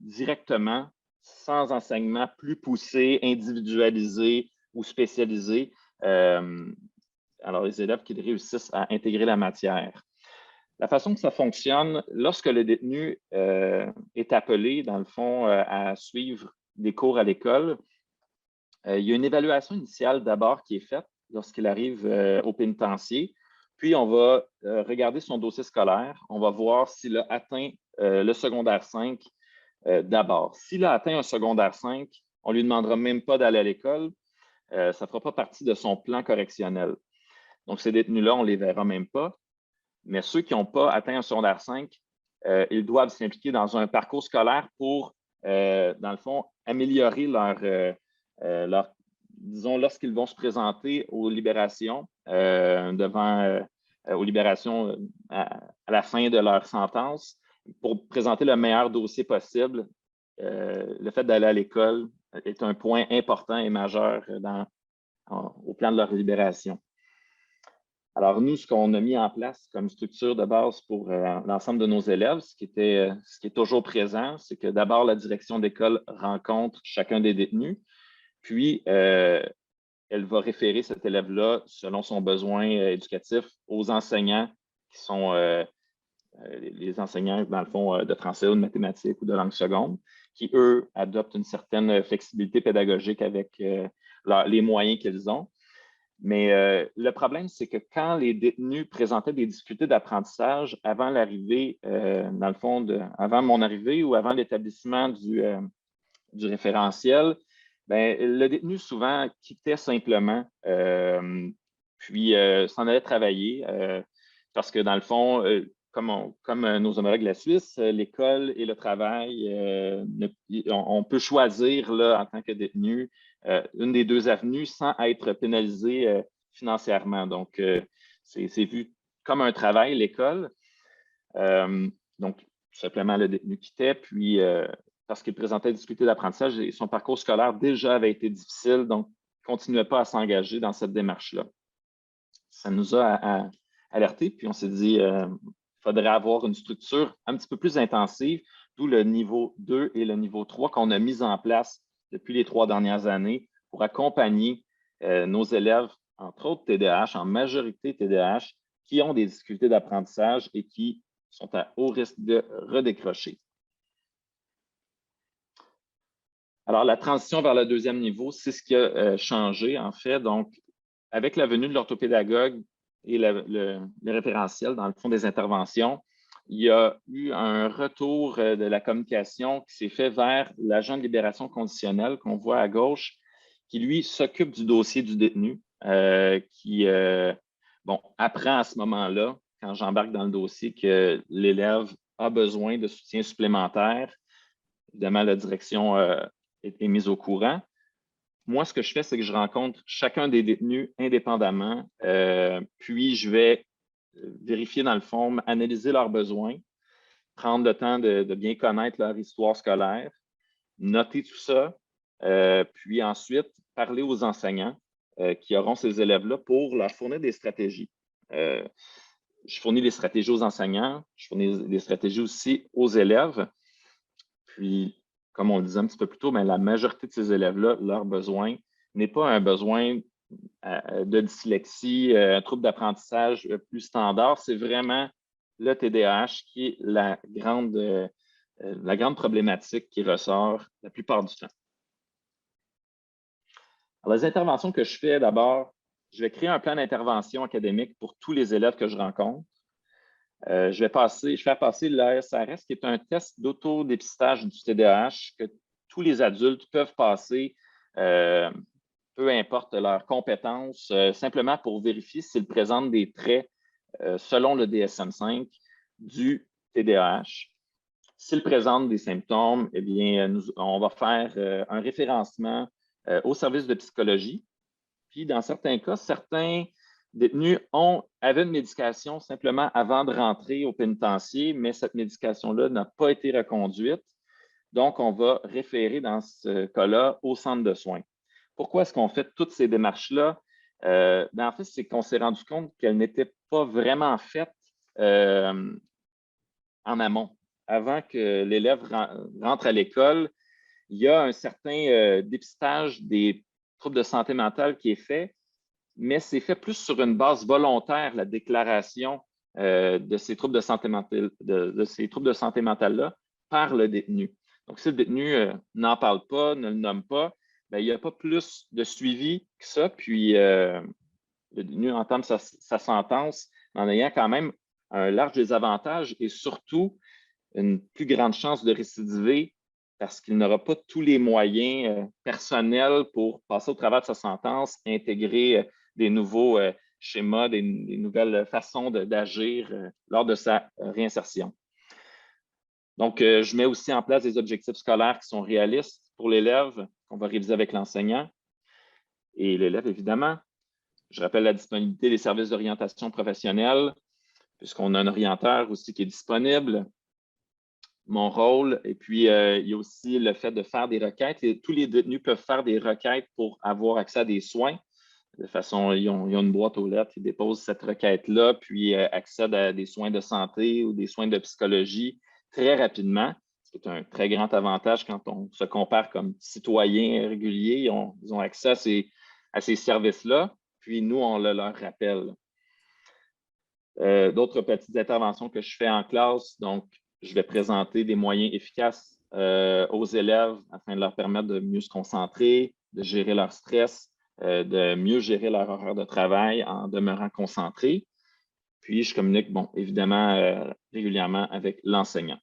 directement, sans enseignement plus poussé, individualisé ou spécialisé. Alors, les élèves qui réussissent à intégrer la matière. La façon que ça fonctionne, lorsque le détenu est appelé, dans le fond, à suivre des cours à l'école, il y a une évaluation initiale d'abord qui est faite lorsqu'il arrive au pénitencier. Puis, on va regarder son dossier scolaire. On va voir s'il a atteint le secondaire 5 d'abord. S'il a atteint un secondaire 5, on ne lui demandera même pas d'aller à l'école. Ça ne fera pas partie de son plan correctionnel. Donc, ces détenus-là, on ne les verra même pas. Mais ceux qui n'ont pas atteint un secondaire 5, ils doivent s'impliquer dans un parcours scolaire pour, dans le fond, améliorer disons, lorsqu'ils vont se présenter aux libérations, aux libérations à la fin de leur sentence, pour présenter le meilleur dossier possible. Le fait d'aller à l'école est un point important et majeur au plan de leur libération. Alors, nous, ce qu'on a mis en place comme structure de base pour l'ensemble de nos élèves, ce qui est toujours présent, c'est que d'abord, la direction d'école rencontre chacun des détenus, puis elle va référer cet élève-là, selon son besoin éducatif, aux enseignants qui sont les enseignants, dans le fond, de français ou de mathématiques ou de langue seconde, qui, eux, adoptent une certaine flexibilité pédagogique avec les moyens qu'ils ont. Mais le problème, c'est que quand les détenus présentaient des difficultés d'apprentissage avant l'arrivée, dans le fond, avant mon arrivée ou avant l'établissement du référentiel, ben, le détenu souvent quittait simplement, puis s'en allait travailler parce que dans le fond, comme nos homologues de la Suisse, l'école et le travail, on peut choisir là, en tant que détenu une des deux avenues sans être pénalisé financièrement. Donc, c'est vu comme un travail, l'école. Donc, tout simplement, le détenu quittait, puis parce qu'il présentait des difficultés d'apprentissage et son parcours scolaire déjà avait été difficile, donc il ne continuait pas à s'engager dans cette démarche-là. Ça nous a alertés, puis on s'est dit faudrait avoir une structure un petit peu plus intensive, d'où le niveau 2 et le niveau 3 qu'on a mis en place depuis les 3 dernières années pour accompagner nos élèves, entre autres TDAH, en majorité TDAH, qui ont des difficultés d'apprentissage et qui sont à haut risque de redécrocher. Alors, la transition vers le deuxième niveau, c'est ce qui a changé, en fait. Donc, avec la venue de l'orthopédagogue et le référentiel, dans le fond des interventions, il y a eu un retour de la communication qui s'est fait vers l'agent de libération conditionnelle qu'on voit à gauche, qui, lui, s'occupe du dossier du détenu, qui apprend à ce moment-là, quand j'embarque dans le dossier, que l'élève a besoin de soutien supplémentaire. Évidemment, la direction est mise au courant. Moi, ce que je fais, c'est que je rencontre chacun des détenus indépendamment, puis je vais vérifier dans le fond, analyser leurs besoins, prendre le temps de bien connaître leur histoire scolaire, noter tout ça, puis ensuite parler aux enseignants qui auront ces élèves-là pour leur fournir des stratégies. Je fournis des stratégies aux enseignants, je fournis des stratégies aussi aux élèves, puis comme on le disait un petit peu plus tôt, bien, la majorité de ces élèves-là, leur besoin n'est pas un besoin de dyslexie, un trouble d'apprentissage plus standard. C'est vraiment le TDAH qui est la grande problématique qui ressort la plupart du temps. Alors, les interventions que je fais, d'abord, je vais créer un plan d'intervention académique pour tous les élèves que je rencontre. Je vais faire passer l'ASRS, qui est un test d'autodépistage du TDAH que tous les adultes peuvent passer, peu importe leurs compétences, simplement pour vérifier s'ils présentent des traits selon le DSM-5 du TDAH. S'ils présentent des symptômes, eh bien, on va faire un référencement au service de psychologie. Puis, dans certains cas, certains détenus avaient une médication simplement avant de rentrer au pénitencier, mais cette médication-là n'a pas été reconduite. Donc, on va référer dans ce cas-là au centre de soins. Pourquoi est-ce qu'on fait toutes ces démarches-là? En fait, c'est qu'on s'est rendu compte qu'elles n'étaient pas vraiment faites en amont. Avant que l'élève rentre à l'école, il y a un certain dépistage des troubles de santé mentale qui est fait, mais c'est fait plus sur une base volontaire, la déclaration de ces troubles de santé mentale-là par le détenu. Donc, si le détenu n'en parle pas, ne le nomme pas, bien, il n'y a pas plus de suivi que ça. Puis, le détenu entame sa sentence en ayant quand même un large désavantage et surtout une plus grande chance de récidiver parce qu'il n'aura pas tous les moyens personnels pour passer au travers de sa sentence, intégrer des nouveaux schémas, des nouvelles façons d'agir lors de sa réinsertion. Donc, je mets aussi en place des objectifs scolaires qui sont réalistes pour l'élève, qu'on va réviser avec l'enseignant et l'élève, évidemment. Je rappelle la disponibilité des services d'orientation professionnelle, puisqu'on a un orienteur aussi qui est disponible. Mon rôle, et puis il y a aussi le fait de faire des requêtes. Tous les détenus peuvent faire des requêtes pour avoir accès à des soins. de façon, ils ont une boîte aux lettres, ils déposent cette requête-là, puis accèdent à des soins de santé ou des soins de psychologie très rapidement. C'est un très grand avantage quand on se compare comme citoyen régulier. Ils ont accès à ces services-là, puis nous, on leur rappelle. D'autres petites interventions que je fais en classe, donc je vais présenter des moyens efficaces aux élèves afin de leur permettre de mieux se concentrer, de gérer leur stress, de mieux gérer leur horaire de travail en demeurant concentrés. Puis, je communique, bon, évidemment, régulièrement avec l'enseignant.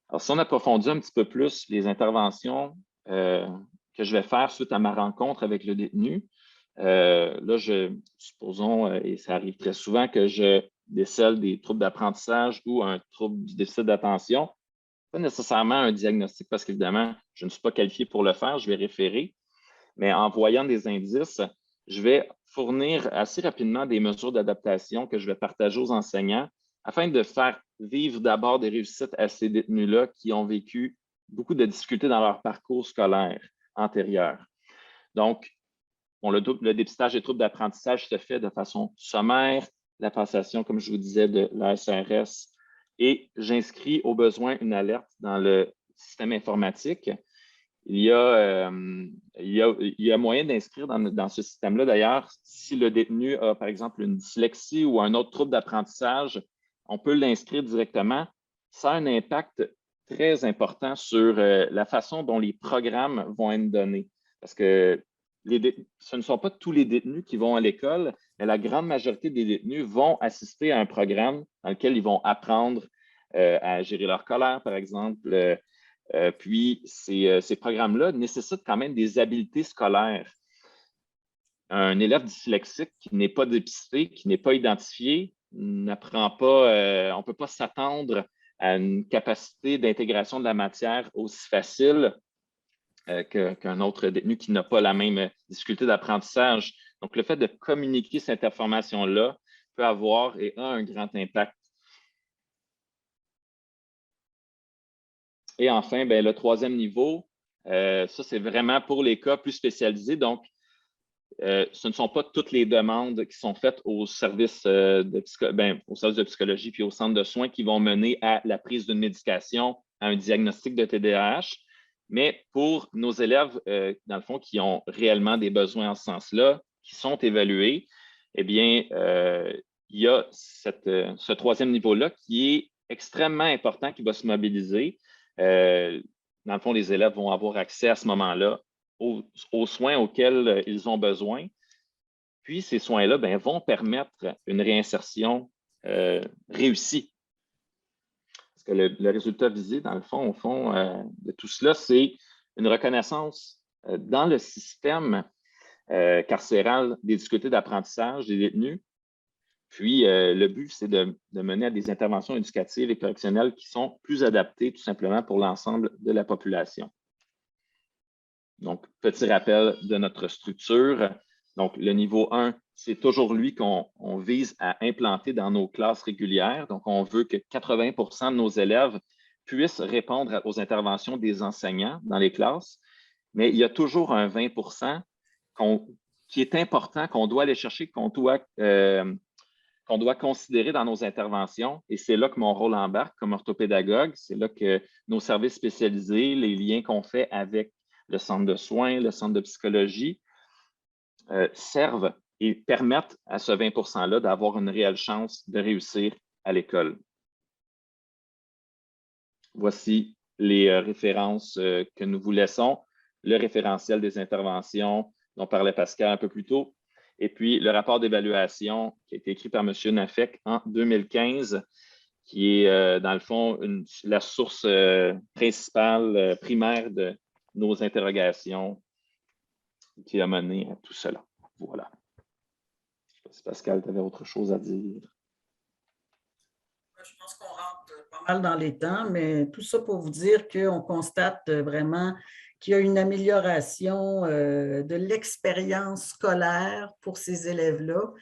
Alors, si on approfondit un petit peu plus les interventions que je vais faire suite à ma rencontre avec le détenu, là, supposons, et ça arrive très souvent, que je décèle des troubles d'apprentissage ou un trouble du déficit d'attention. Pas nécessairement un diagnostic parce qu'évidemment, je ne suis pas qualifié pour le faire, je vais référer. Mais en voyant des indices, je vais fournir assez rapidement des mesures d'adaptation que je vais partager aux enseignants afin de faire vivre d'abord des réussites à ces détenus-là qui ont vécu beaucoup de difficultés dans leur parcours scolaire antérieur. Donc, bon, le dépistage des troubles d'apprentissage se fait de façon sommaire, la passation, comme je vous disais, de la SRS, et j'inscris au besoin une alerte dans le système informatique. Il y a moyen d'inscrire dans ce système-là, d'ailleurs, si le détenu a, par exemple, une dyslexie ou un autre trouble d'apprentissage, on peut l'inscrire directement. Ça a un impact très important sur la façon dont les programmes vont être donnés. Parce que ce ne sont pas tous les détenus qui vont à l'école, mais la grande majorité des détenus vont assister à un programme dans lequel ils vont apprendre à gérer leur colère, par exemple. Puis, ces programmes-là nécessitent quand même des habiletés scolaires. Un élève dyslexique qui n'est pas dépisté, qui n'est pas identifié, n'apprend pas, on ne peut pas s'attendre à une capacité d'intégration de la matière aussi facile qu'un autre détenu qui n'a pas la même difficulté d'apprentissage. Donc, le fait de communiquer cette information-là peut avoir et a un grand impact. Et enfin, bien, le troisième niveau, ça, c'est vraiment pour les cas plus spécialisés. Donc, ce ne sont pas toutes les demandes qui sont faites au service au service de psychologie puis au centre de soins qui vont mener à la prise d'une médication, à un diagnostic de TDAH. Mais pour nos élèves, dans le fond, qui ont réellement des besoins en ce sens-là, qui sont évalués, eh bien, il y a ce troisième niveau-là qui est extrêmement important, qui va se mobiliser. Dans le fond, les élèves vont avoir accès à ce moment-là aux soins auxquels ils ont besoin. Puis, ces soins-là vont permettre une réinsertion réussie. Parce que le résultat visé, dans le fond, au fond de tout cela, c'est une reconnaissance dans le système carcéral des difficultés d'apprentissage des détenus. Puis, le but, c'est de mener à des interventions éducatives et correctionnelles qui sont plus adaptées tout simplement pour l'ensemble de la population. Donc, petit rappel de notre structure. Donc, le niveau 1, c'est toujours lui qu'on vise à implanter dans nos classes régulières. Donc, on veut que 80% de nos élèves puissent répondre aux interventions des enseignants dans les classes. Mais il y a toujours un 20% qui est important, qu'on doit aller chercher, qu'on doit considérer dans nos interventions. Et c'est là que mon rôle embarque comme orthopédagogue. C'est là que nos services spécialisés, les liens qu'on fait avec le centre de soins, le centre de psychologie, servent et permettent à ce 20%-là d'avoir une réelle chance de réussir à l'école. Voici les références que nous vous laissons. Le référentiel des interventions dont parlait Pascal un peu plus tôt, et puis le rapport d'évaluation qui a été écrit par M. Nafek en 2015, qui est, dans le fond, la source principale, primaire de nos interrogations qui a mené à tout cela. Voilà. Je ne sais pas si Pascal, tu avais autre chose à dire. Je pense qu'on rentre pas mal dans les temps, mais tout ça pour vous dire qu'on constate vraiment qu'il y a une amélioration de l'expérience scolaire pour ces élèves-là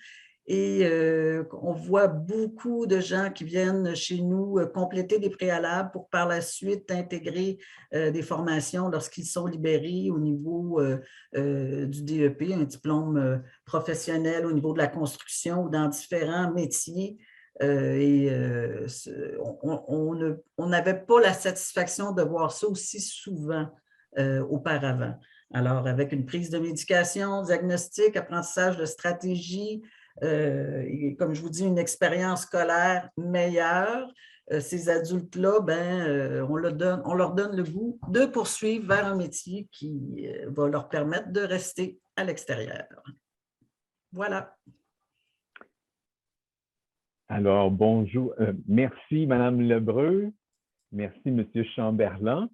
Et on voit beaucoup de gens qui viennent chez nous compléter des préalables pour par la suite intégrer des formations lorsqu'ils sont libérés au niveau du DEP, un diplôme professionnel au niveau de la construction ou dans différents métiers. On n'avait pas la satisfaction de voir ça aussi souvent auparavant. Alors, avec une prise de médication, diagnostic, apprentissage de stratégie, et comme je vous dis, une expérience scolaire meilleure, ces adultes-là, on leur donne le goût de poursuivre vers un métier qui va leur permettre de rester à l'extérieur. Voilà. Alors, bonjour. Merci, Madame Lebreu. Merci, Monsieur Chamberlain.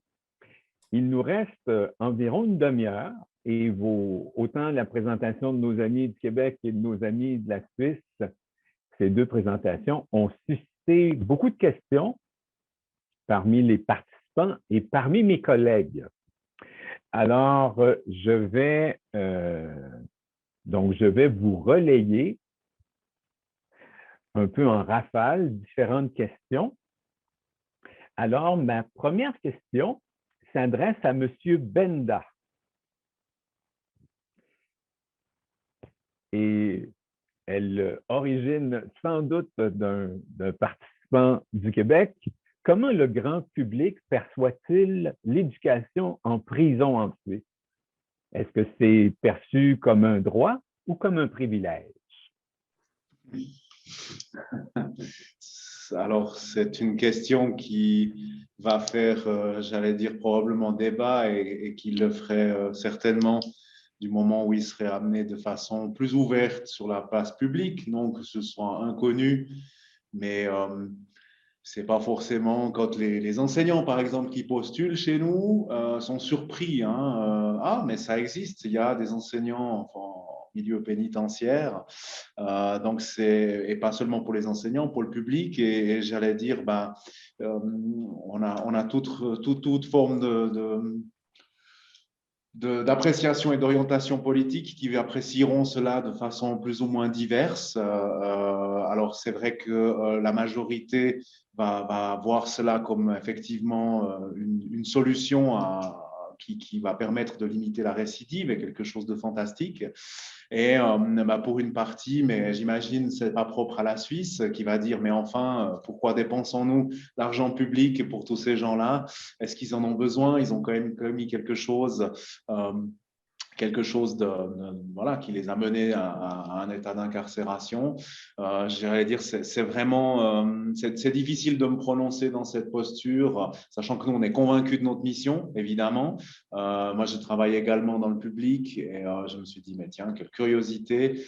Il nous reste environ une demi-heure et autant la présentation de nos amis du Québec et de nos amis de la Suisse, ces deux présentations ont suscité beaucoup de questions parmi les participants et parmi mes collègues. Alors, je vais vous relayer un peu en rafale différentes questions. Alors, ma première question s'adresse à M. Benda. Et elle origine sans doute d'un participant du Québec. Comment le grand public perçoit-il l'éducation en prison en Suisse? Est-ce que c'est perçu comme un droit ou comme un privilège? Alors, c'est une question qui va faire, j'allais dire, probablement débat et qui le ferait certainement du moment où il serait amené de façon plus ouverte sur la place publique, non que ce soit inconnu, mais c'est pas forcément quand les enseignants, par exemple, qui postulent chez nous sont surpris. Ah, mais ça existe, il y a des enseignants en milieu pénitentiaire. Donc, et pas seulement pour les enseignants, pour le public. Et j'allais dire, on a toute forme d'appréciation et d'orientation politique qui apprécieront cela de façon plus ou moins diverse. Alors, c'est vrai que la majorité va voir cela comme effectivement une solution qui va permettre de limiter la récidive et quelque chose de fantastique. Et pour une partie, mais j'imagine que ce n'est pas propre à la Suisse, qui va dire, mais enfin, pourquoi dépensons-nous l'argent public pour tous ces gens-là? Est-ce qu'ils en ont besoin? Ils ont quand même commis quelque chose voilà, qui les a menés à un état d'incarcération. J'allais dire, c'est vraiment c'est difficile de me prononcer dans cette posture, sachant que nous, on est convaincus de notre mission, évidemment. Moi, je travaille également dans le public et je me suis dit, mais tiens, quelle curiosité.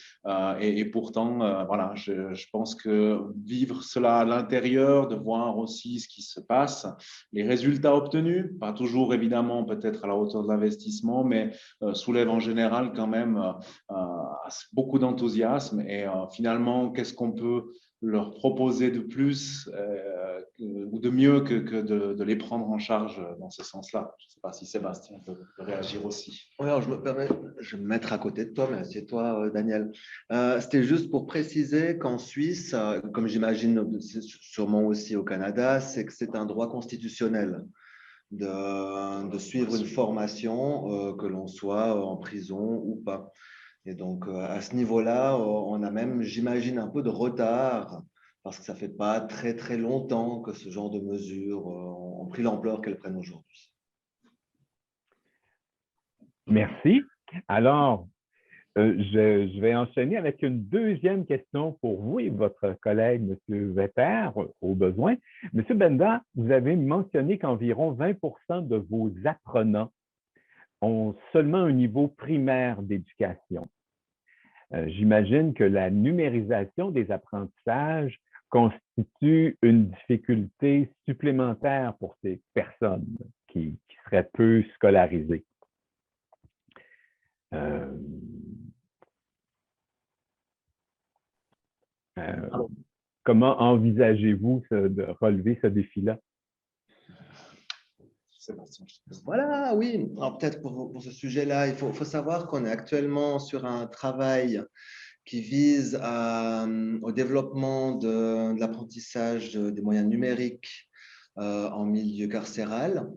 Et pourtant, voilà, je pense que vivre cela à l'intérieur, de voir aussi ce qui se passe, les résultats obtenus, pas toujours évidemment peut-être à la hauteur de l'investissement, mais soulève en général quand même beaucoup d'enthousiasme. Et finalement, qu'est-ce qu'on peut leur proposer de plus ou de mieux que de les prendre en charge dans ce sens-là? Je ne sais pas si Sébastien peut réagir aussi. Oui, alors je vais me mettre à côté de toi, mais c'est toi, Daniel. C'était juste pour préciser qu'en Suisse, comme j'imagine sûrement aussi au Canada, c'est que c'est un droit constitutionnel de suivre une formation, que l'on soit en prison ou pas. Et donc, à ce niveau-là, on a même, j'imagine, un peu de retard parce que ça ne fait pas très, très longtemps que ce genre de mesures ont pris l'ampleur qu'elles prennent aujourd'hui. Merci. Alors, je vais enchaîner avec une deuxième question pour vous et votre collègue, M. Vetter, au besoin. M. Benda, vous avez mentionné qu'environ 20% de vos apprenants ont seulement un niveau primaire d'éducation. J'imagine que la numérisation des apprentissages constitue une difficulté supplémentaire pour ces personnes qui seraient peu scolarisées. Comment envisagez-vous de relever ce défi-là? Voilà, oui. Alors peut-être pour ce sujet-là, il faut savoir qu'on est actuellement sur un travail qui vise au développement de l'apprentissage des moyens numériques en milieu carcéral.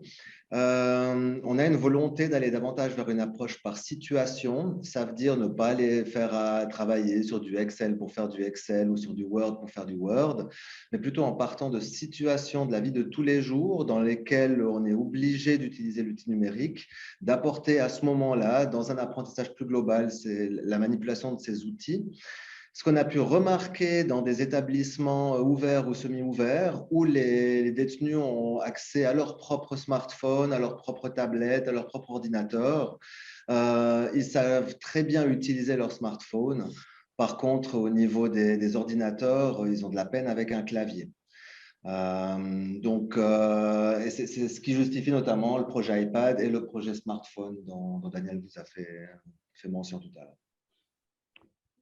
On a une volonté d'aller davantage vers une approche par situation. Ça veut dire ne pas aller faire travailler sur du Excel pour faire du Excel ou sur du Word pour faire du Word, mais plutôt en partant de situations de la vie de tous les jours dans lesquelles on est obligé d'utiliser l'outil numérique, d'apporter à ce moment-là, dans un apprentissage plus global, c'est la manipulation de ces outils. Ce qu'on a pu remarquer dans des établissements ouverts ou semi-ouverts, où les détenus ont accès à leur propre smartphone, à leur propre tablette, à leur propre ordinateur, ils savent très bien utiliser leur smartphone. Par contre, au niveau des ordinateurs, ils ont de la peine avec un clavier. C'est ce qui justifie notamment le projet iPad et le projet smartphone dont Daniel vous a fait mention tout à l'heure.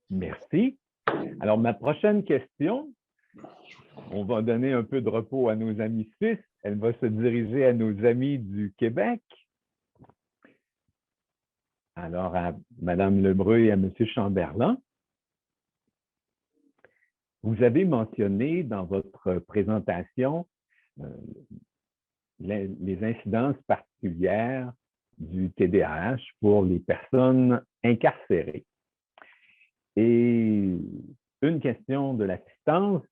Merci. Alors, ma prochaine question, on va donner un peu de repos à nos amis suisses. Elle va se diriger à nos amis du Québec. Alors, à Mme Lebreu et à M. Chamberlain. Vous avez mentionné dans votre présentation les incidences particulières du TDAH pour les personnes incarcérées. Et une question de l'assistance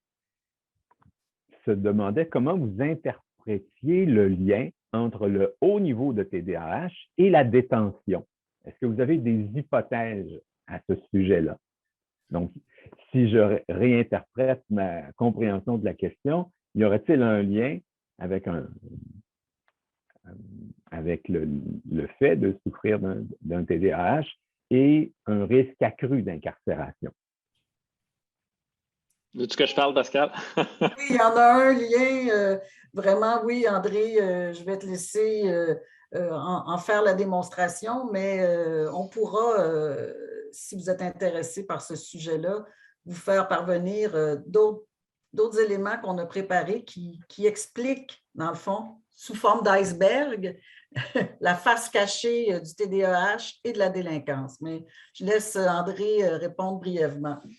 se demandait comment vous interprétiez le lien entre le haut niveau de TDAH et la détention. Est-ce que vous avez des hypothèses à ce sujet-là? Donc, si je réinterprète ma compréhension de la question, y aurait-il un lien avec, le fait de souffrir d'un TDAH et un risque accru d'incarcération? Veux-tu que je parle, Pascal? Oui, il y en a un lien, vraiment, oui, André, je vais te laisser en faire la démonstration, mais on pourra, si vous êtes intéressé par ce sujet-là, vous faire parvenir d'autres éléments qu'on a préparés qui expliquent, dans le fond, sous forme d'iceberg, la face cachée du TDAH et de la délinquance. Mais je laisse André répondre brièvement. Je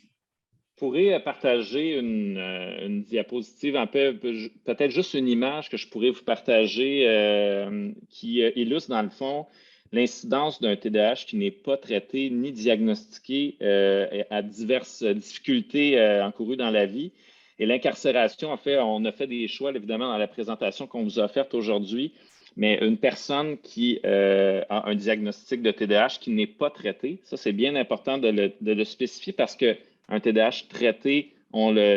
pourrais partager une diapositive, peut-être juste une image que je pourrais vous partager qui illustre dans le fond l'incidence d'un TDAH qui n'est pas traité ni diagnostiqué à diverses difficultés encourues dans la vie. Et l'incarcération, en fait, on a fait des choix, évidemment, dans la présentation qu'on vous a offerte aujourd'hui, mais une personne qui a un diagnostic de TDAH qui n'est pas traité, ça, c'est bien important de le spécifier parce que un TDAH traité,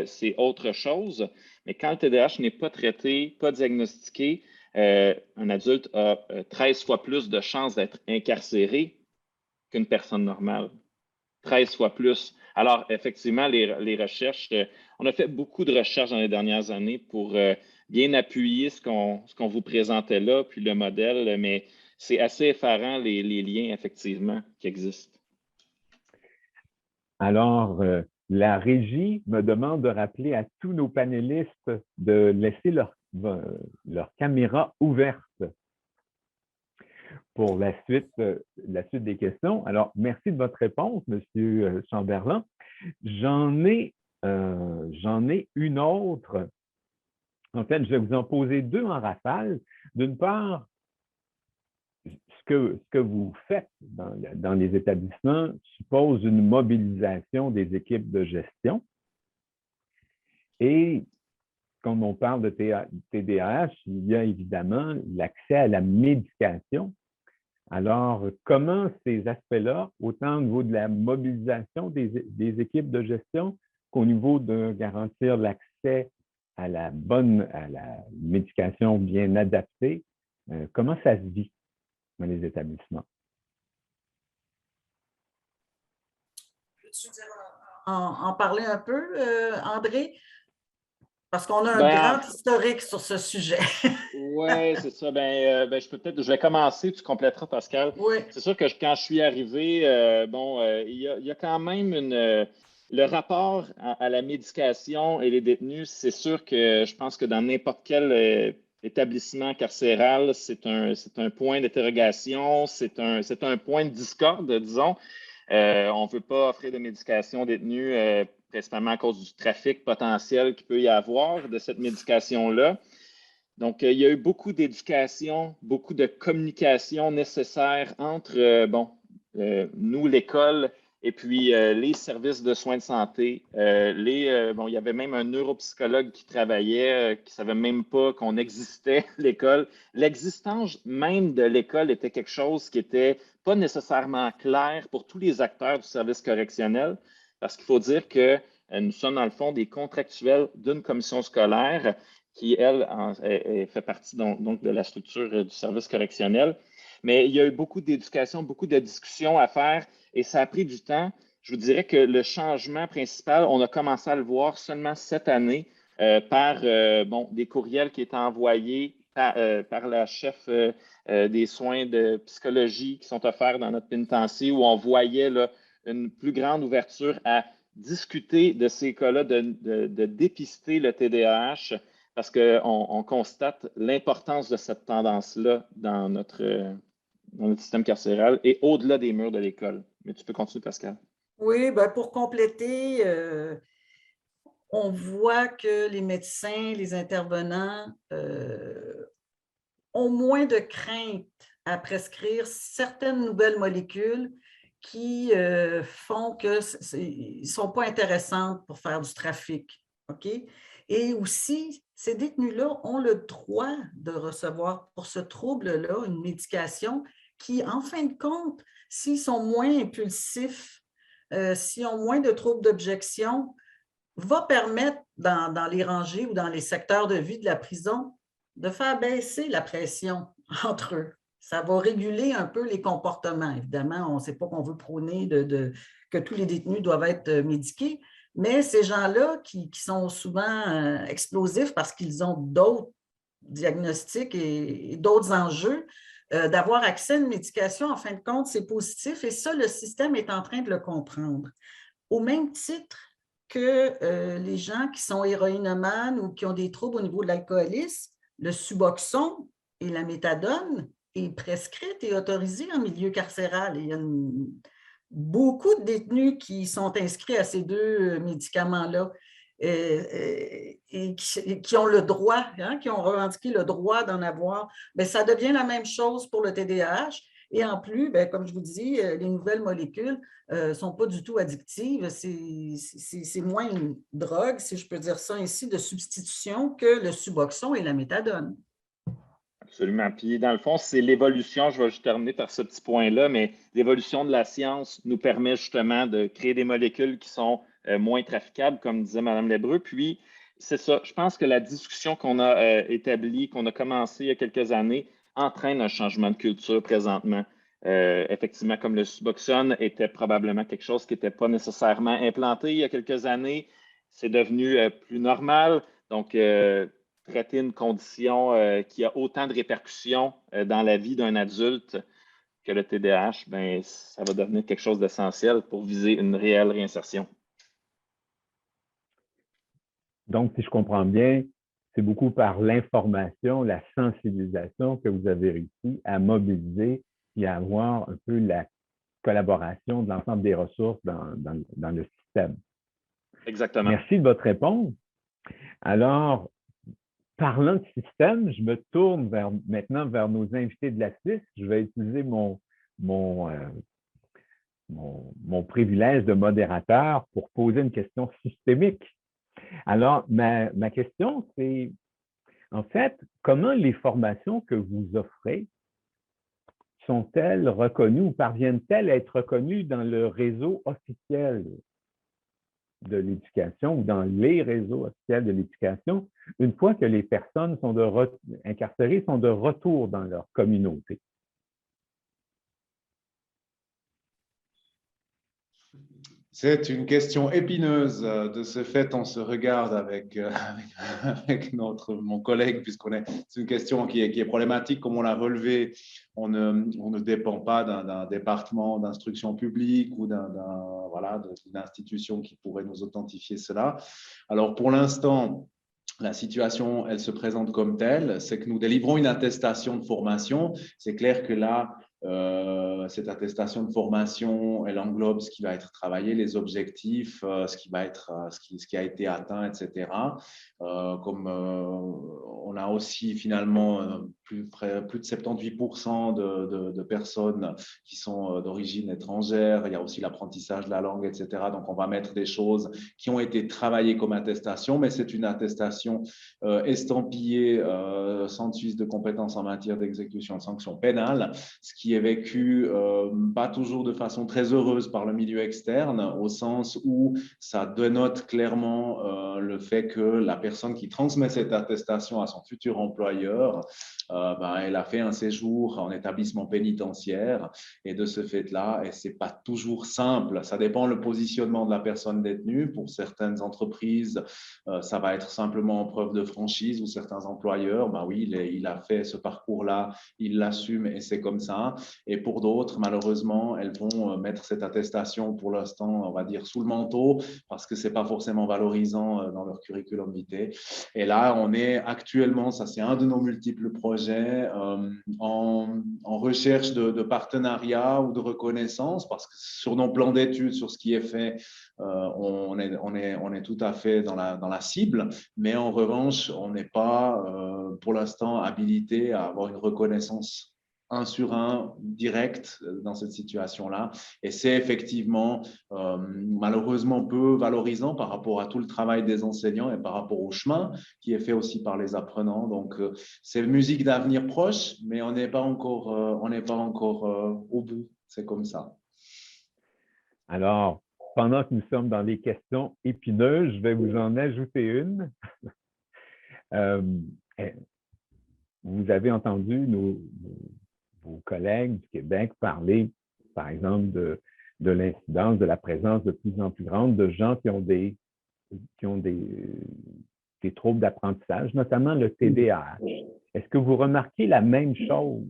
c'est autre chose. Mais quand le TDAH n'est pas traité, pas diagnostiqué, un adulte a 13 fois plus de chances d'être incarcéré qu'une personne normale. 13 fois plus. Alors, effectivement, les recherches, on a fait beaucoup de recherches dans les dernières années pour bien appuyer ce qu'on vous présentait là, puis le modèle, mais c'est assez effarant les liens, effectivement, qui existent. Alors, la régie me demande de rappeler à tous nos panélistes de laisser leur caméra ouverte pour la suite des questions. Alors, merci de votre réponse, M. Chamberlain. J'en ai une autre. En fait, je vais vous en poser deux en rafale. D'une part, ce que vous faites dans les établissements suppose une mobilisation des équipes de gestion. Et quand on parle de TDAH, il y a évidemment l'accès à la médication. Alors, comment ces aspects-là, autant au niveau de la mobilisation des équipes de gestion qu'au niveau de garantir l'accès à la médication bien adaptée, comment ça se vit dans les établissements? Peux-tu en parler un peu, André? Parce qu'on a un grand historique sur ce sujet. Oui, c'est ça. Je vais commencer, tu compléteras, Pascal. Oui. C'est sûr que quand je suis arrivé, il y a quand même le rapport à la médication et les détenus, c'est sûr que je pense que dans n'importe quel établissement carcéral, c'est un point d'interrogation, c'est un point de discorde, disons. On ne veut pas offrir de médication aux détenus, principalement à cause du trafic potentiel qu'il peut y avoir de cette médication-là. Donc, il y a eu beaucoup d'éducation, beaucoup de communication nécessaire entre nous, l'école, et puis les services de soins de santé. Il y avait même un neuropsychologue qui travaillait, qui ne savait même pas qu'on existait, l'école. L'existence même de l'école était quelque chose qui n'était pas nécessairement clair pour tous les acteurs du service correctionnel, parce qu'il faut dire que nous sommes, dans le fond, des contractuels d'une commission scolaire qui, elle, fait partie donc de la structure du service correctionnel. Mais il y a eu beaucoup d'éducation, beaucoup de discussions à faire et ça a pris du temps. Je vous dirais que le changement principal, on a commencé à le voir seulement cette année par des courriels qui étaient envoyés par la chef des soins de psychologie qui sont offerts dans notre pénitencier où on voyait là, une plus grande ouverture à discuter de ces cas-là, de dépister le TDAH. Parce qu'on constate l'importance de cette tendance-là dans notre système carcéral et au-delà des murs de l'école. Mais tu peux continuer, Pascal. Oui, ben pour compléter, on voit que les médecins, les intervenants ont moins de crainte à prescrire certaines nouvelles molécules qui font qu'elles ne sont pas intéressantes pour faire du trafic. OK? Et aussi, ces détenus-là ont le droit de recevoir pour ce trouble-là une médication qui, en fin de compte, s'ils sont moins impulsifs, s'ils ont moins de troubles d'objection, va permettre dans les rangées ou dans les secteurs de vie de la prison de faire baisser la pression entre eux. Ça va réguler un peu les comportements. Évidemment, on ne sait pas qu'on veut prôner que tous les détenus doivent être médiqués, mais ces gens-là qui sont souvent explosifs parce qu'ils ont d'autres diagnostics et d'autres enjeux, d'avoir accès à une médication, en fin de compte, c'est positif et ça, le système est en train de le comprendre. Au même titre que les gens qui sont héroïnomanes ou qui ont des troubles au niveau de l'alcoolisme, le Suboxone et la méthadone est prescrite et autorisée en milieu carcéral. Il y a beaucoup de détenus qui sont inscrits à ces deux médicaments-là et qui ont le droit, qui ont revendiqué le droit d'en avoir. Bien, ça devient la même chose pour le TDAH. Et en plus, bien, comme je vous dis, les nouvelles molécules ne sont pas du tout addictives. C'est moins une drogue, si je peux dire ça ainsi, de substitution que le Suboxone et la méthadone. Absolument. Puis, dans le fond, c'est l'évolution, je vais juste terminer par ce petit point-là, mais l'évolution de la science nous permet justement de créer des molécules qui sont moins traficables, comme disait Mme Lebreu. Puis, c'est ça. Je pense que la discussion qu'on a établie, qu'on a commencé il y a quelques années, entraîne un changement de culture présentement. Effectivement, comme le Suboxone était probablement quelque chose qui n'était pas nécessairement implanté il y a quelques années, c'est devenu plus normal. Donc, traiter une condition qui a autant de répercussions dans la vie d'un adulte que le TDAH, ben, ça va devenir quelque chose d'essentiel pour viser une réelle réinsertion. Donc, si je comprends bien, c'est beaucoup par l'information, la sensibilisation que vous avez réussi à mobiliser et à avoir un peu la collaboration de l'ensemble des ressources dans le système. Exactement. Merci de votre réponse. Alors, parlant de système, je me tourne maintenant vers nos invités de la Suisse. Je vais utiliser mon privilège de modérateur pour poser une question systémique. Alors, ma question, c'est, en fait, comment les formations que vous offrez sont-elles reconnues ou parviennent-elles à être reconnues dans le réseau officiel de l'éducation ou dans les réseaux officiels de l'éducation, une fois que les personnes incarcérées sont de retour dans leur communauté? C'est une question épineuse. De ce fait, on se regarde avec mon collègue, c'est une question qui est problématique, comme on l'a relevé. On ne dépend pas d'un département d'instruction publique ou d'une institution qui pourrait nous authentifier cela. Alors, pour l'instant, la situation, elle se présente comme telle, c'est que nous délivrons une attestation de formation. C'est clair que là, cette attestation de formation, elle englobe ce qui va être travaillé, les objectifs, ce qui a été atteint, etc. Comme on a aussi finalement plus de 78% de personnes qui sont d'origine étrangère, il y a aussi l'apprentissage de la langue, etc. Donc, on va mettre des choses qui ont été travaillées comme attestation, mais c'est une attestation estampillée Centre suisse de compétences en matière d'exécution de sanctions pénales, ce qui est vécu pas toujours de façon très heureuse par le milieu externe, au sens où ça dénote clairement le fait que la personne qui transmet cette attestation à son futur employeur, elle a fait un séjour en établissement pénitentiaire, et de ce fait-là, et c'est pas toujours simple, ça dépend le positionnement de la personne détenue. Pour certaines entreprises, ça va être simplement en preuve de franchise, ou certains employeurs, oui, il a fait ce parcours-là, il l'assume et c'est comme ça. Et pour d'autres, malheureusement, elles vont mettre cette attestation pour l'instant, on va dire, sous le manteau, parce que c'est pas forcément valorisant dans leur curriculum vitae. Et là, on est actuellement, ça c'est un de nos multiples projets, en recherche de partenariat ou de reconnaissance, parce que sur nos plans d'études, sur ce qui est fait, on est tout à fait dans la cible, mais en revanche, on n'est pas pour l'instant habilité à avoir une reconnaissance 1 sur 1 direct dans cette situation-là. Et c'est effectivement malheureusement peu valorisant par rapport à tout le travail des enseignants et par rapport au chemin qui est fait aussi par les apprenants. Donc, c'est musique d'avenir proche, mais on n'est pas encore au bout. C'est comme ça. Alors, pendant que nous sommes dans les questions épineuses, je vais vous en ajouter une. Vous avez entendu vos collègues du Québec parler, par exemple, de l'incidence, de la présence de plus en plus grande de gens qui ont des troubles d'apprentissage, notamment le TDAH. Est-ce que vous remarquez la même chose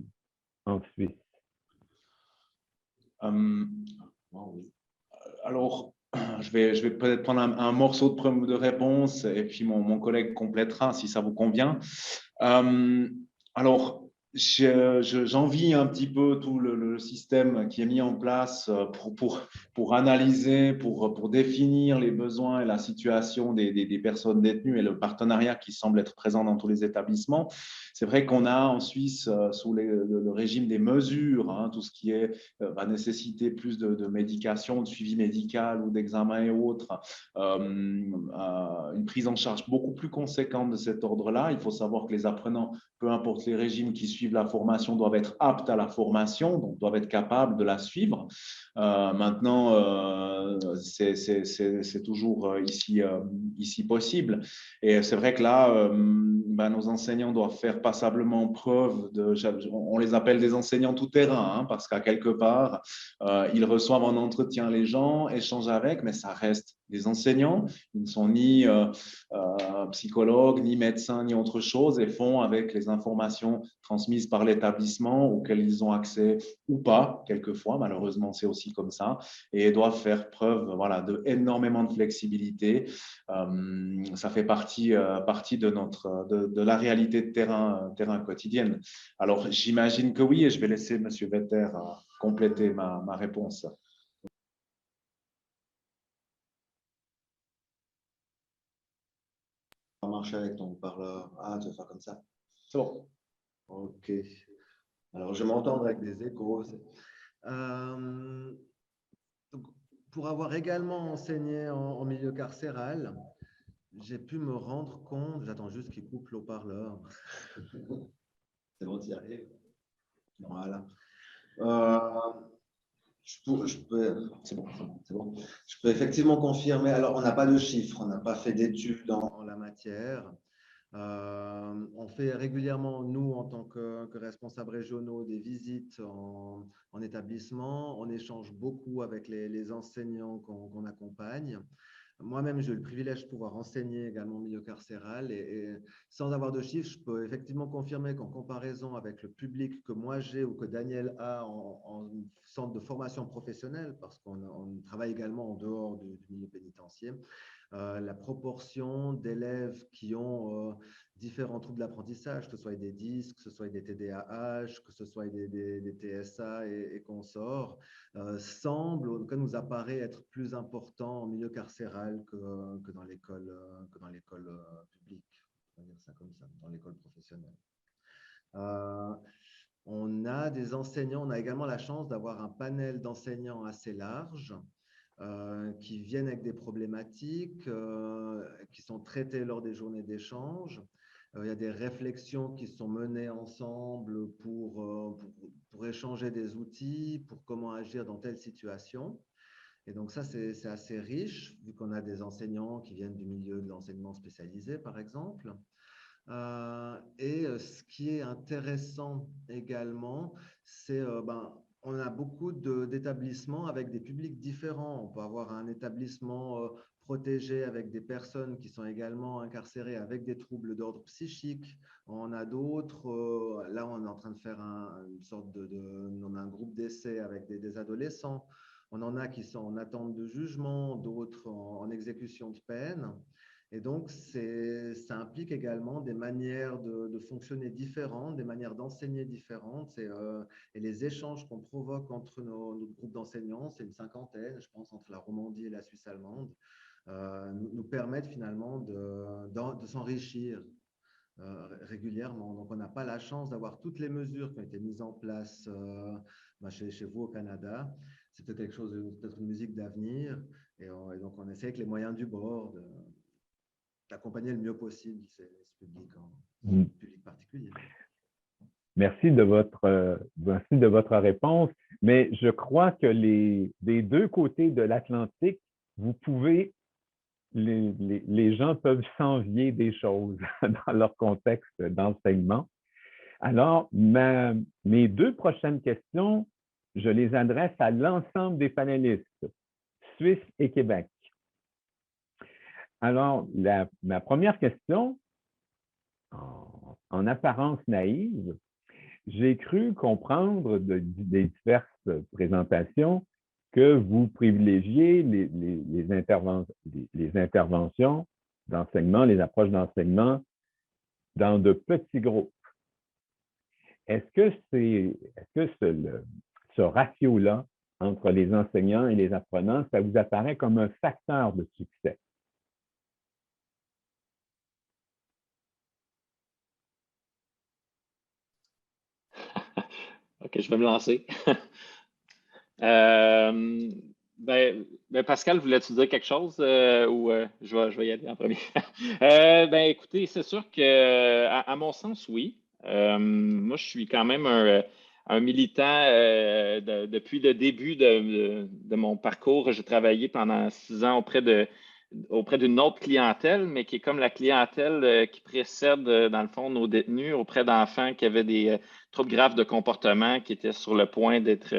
en Suisse? Alors, je vais peut-être prendre un morceau de réponse et puis mon collègue complétera si ça vous convient. Alors, j'envie un petit peu tout le système qui est mis en place pour analyser, pour définir les besoins et la situation des personnes détenues et le partenariat qui semble être présent dans tous les établissements. C'est vrai qu'on a en Suisse, sous le régime des mesures, tout ce qui va nécessiter plus de médication, de suivi médical ou d'examen et autres, une prise en charge beaucoup plus conséquente de cet ordre-là. Il faut savoir que les apprenants, peu importe les régimes qui suivent la formation, doivent être aptes à la formation, donc doivent être capables de la suivre. Maintenant, c'est toujours ici possible. Et c'est vrai que là, nos enseignants doivent faire passablement preuve on les appelle des enseignants tout-terrain, parce qu'à quelque part, ils reçoivent en entretien les gens, échangent avec, mais ça reste des enseignants. Ils ne sont ni psychologues, ni médecins, ni autre chose, et font avec les informations transmises par l'établissement auxquelles ils ont accès ou pas, quelquefois, malheureusement, c'est aussi comme ça, et doivent faire preuve d'énormément de flexibilité. Ça fait partie de la réalité de terrain quotidienne. Alors, j'imagine que oui, et je vais laisser M. Vetter compléter ma réponse. Ça marche avec ton parleur. Ah, tu vas faire comme ça. C'est bon. Ok. Alors, je m'entends avec des échos. Pour avoir également enseigné en milieu carcéral, j'ai pu me rendre compte, j'attends juste qu'il coupe l'eau-parleur. C'est bon, tu y arrives. Voilà. C'est bon. Je peux effectivement confirmer. Alors, on n'a pas de chiffres, on n'a pas fait d'études en la matière. On fait régulièrement, nous, en tant que responsables régionaux, des visites en établissement. On échange beaucoup avec les enseignants qu'on accompagne. Moi-même, j'ai eu le privilège de pouvoir enseigner également au milieu carcéral et sans avoir de chiffres, je peux effectivement confirmer qu'en comparaison avec le public que moi j'ai ou que Daniel a en centre de formation professionnelle, parce qu'on travaille également en dehors du milieu pénitentiaire, la proportion d'élèves qui ont différents troubles d'apprentissage, que ce soit des dysques, que ce soit des TDAH, que ce soit des TSA et consorts, semble, en tout cas, nous apparaît être plus important en milieu carcéral que dans l'école publique, on va dire ça comme ça, dans l'école professionnelle. On a des enseignants, on a également la chance d'avoir un panel d'enseignants assez large qui viennent avec des problématiques qui sont traitées lors des journées d'échange. Il y a des réflexions qui sont menées ensemble pour échanger des outils, pour comment agir dans telle situation. Et donc ça, c'est assez riche, vu qu'on a des enseignants qui viennent du milieu de l'enseignement spécialisé, par exemple. Ce qui est intéressant également, c'est on a beaucoup d'établissements avec des publics différents. On peut avoir un établissement protégé avec des personnes qui sont également incarcérées avec des troubles d'ordre psychique. On a d'autres, là on est en train de faire une sorte on a un groupe d'essai avec des adolescents. On en a qui sont en attente de jugement, d'autres en exécution de peine. Et donc, ça implique également des manières de fonctionner différentes, des manières d'enseigner différentes. Et les échanges qu'on provoque entre nos groupes d'enseignants, c'est une cinquantaine, je pense, entre la Romandie et la Suisse allemande, nous permettent finalement de s'enrichir régulièrement. Donc, on n'a pas la chance d'avoir toutes les mesures qui ont été mises en place chez vous au Canada. C'est peut-être quelque chose, peut-être une musique d'avenir. Et donc, on essaie avec les moyens du bord d'accompagner le mieux possible ce public public particulier. Merci de votre réponse, mais je crois que des deux côtés de l'Atlantique, vous pouvez, les gens peuvent s'envier des choses dans leur contexte d'enseignement. Alors, mes deux prochaines questions, je les adresse à l'ensemble des panélistes, Suisse et Québec. Alors, ma première question, en apparence naïve, j'ai cru comprendre des diverses présentations que vous privilégiez les interventions d'enseignement, les approches d'enseignement dans de petits groupes. Est-ce que ce ratio-là entre les enseignants et les apprenants, ça vous apparaît comme un facteur de succès? OK, je vais me lancer. Pascal, voulais-tu dire quelque chose ou je vais y aller en premier? Écoutez, c'est sûr que, à mon sens, oui. Moi, je suis quand même un militant depuis le début de mon parcours. J'ai travaillé pendant 6 ans auprès d'une autre clientèle, mais qui est comme la clientèle qui précède, dans le fond, nos détenus, auprès d'enfants qui avaient des troubles graves de comportement, qui étaient sur le point d'être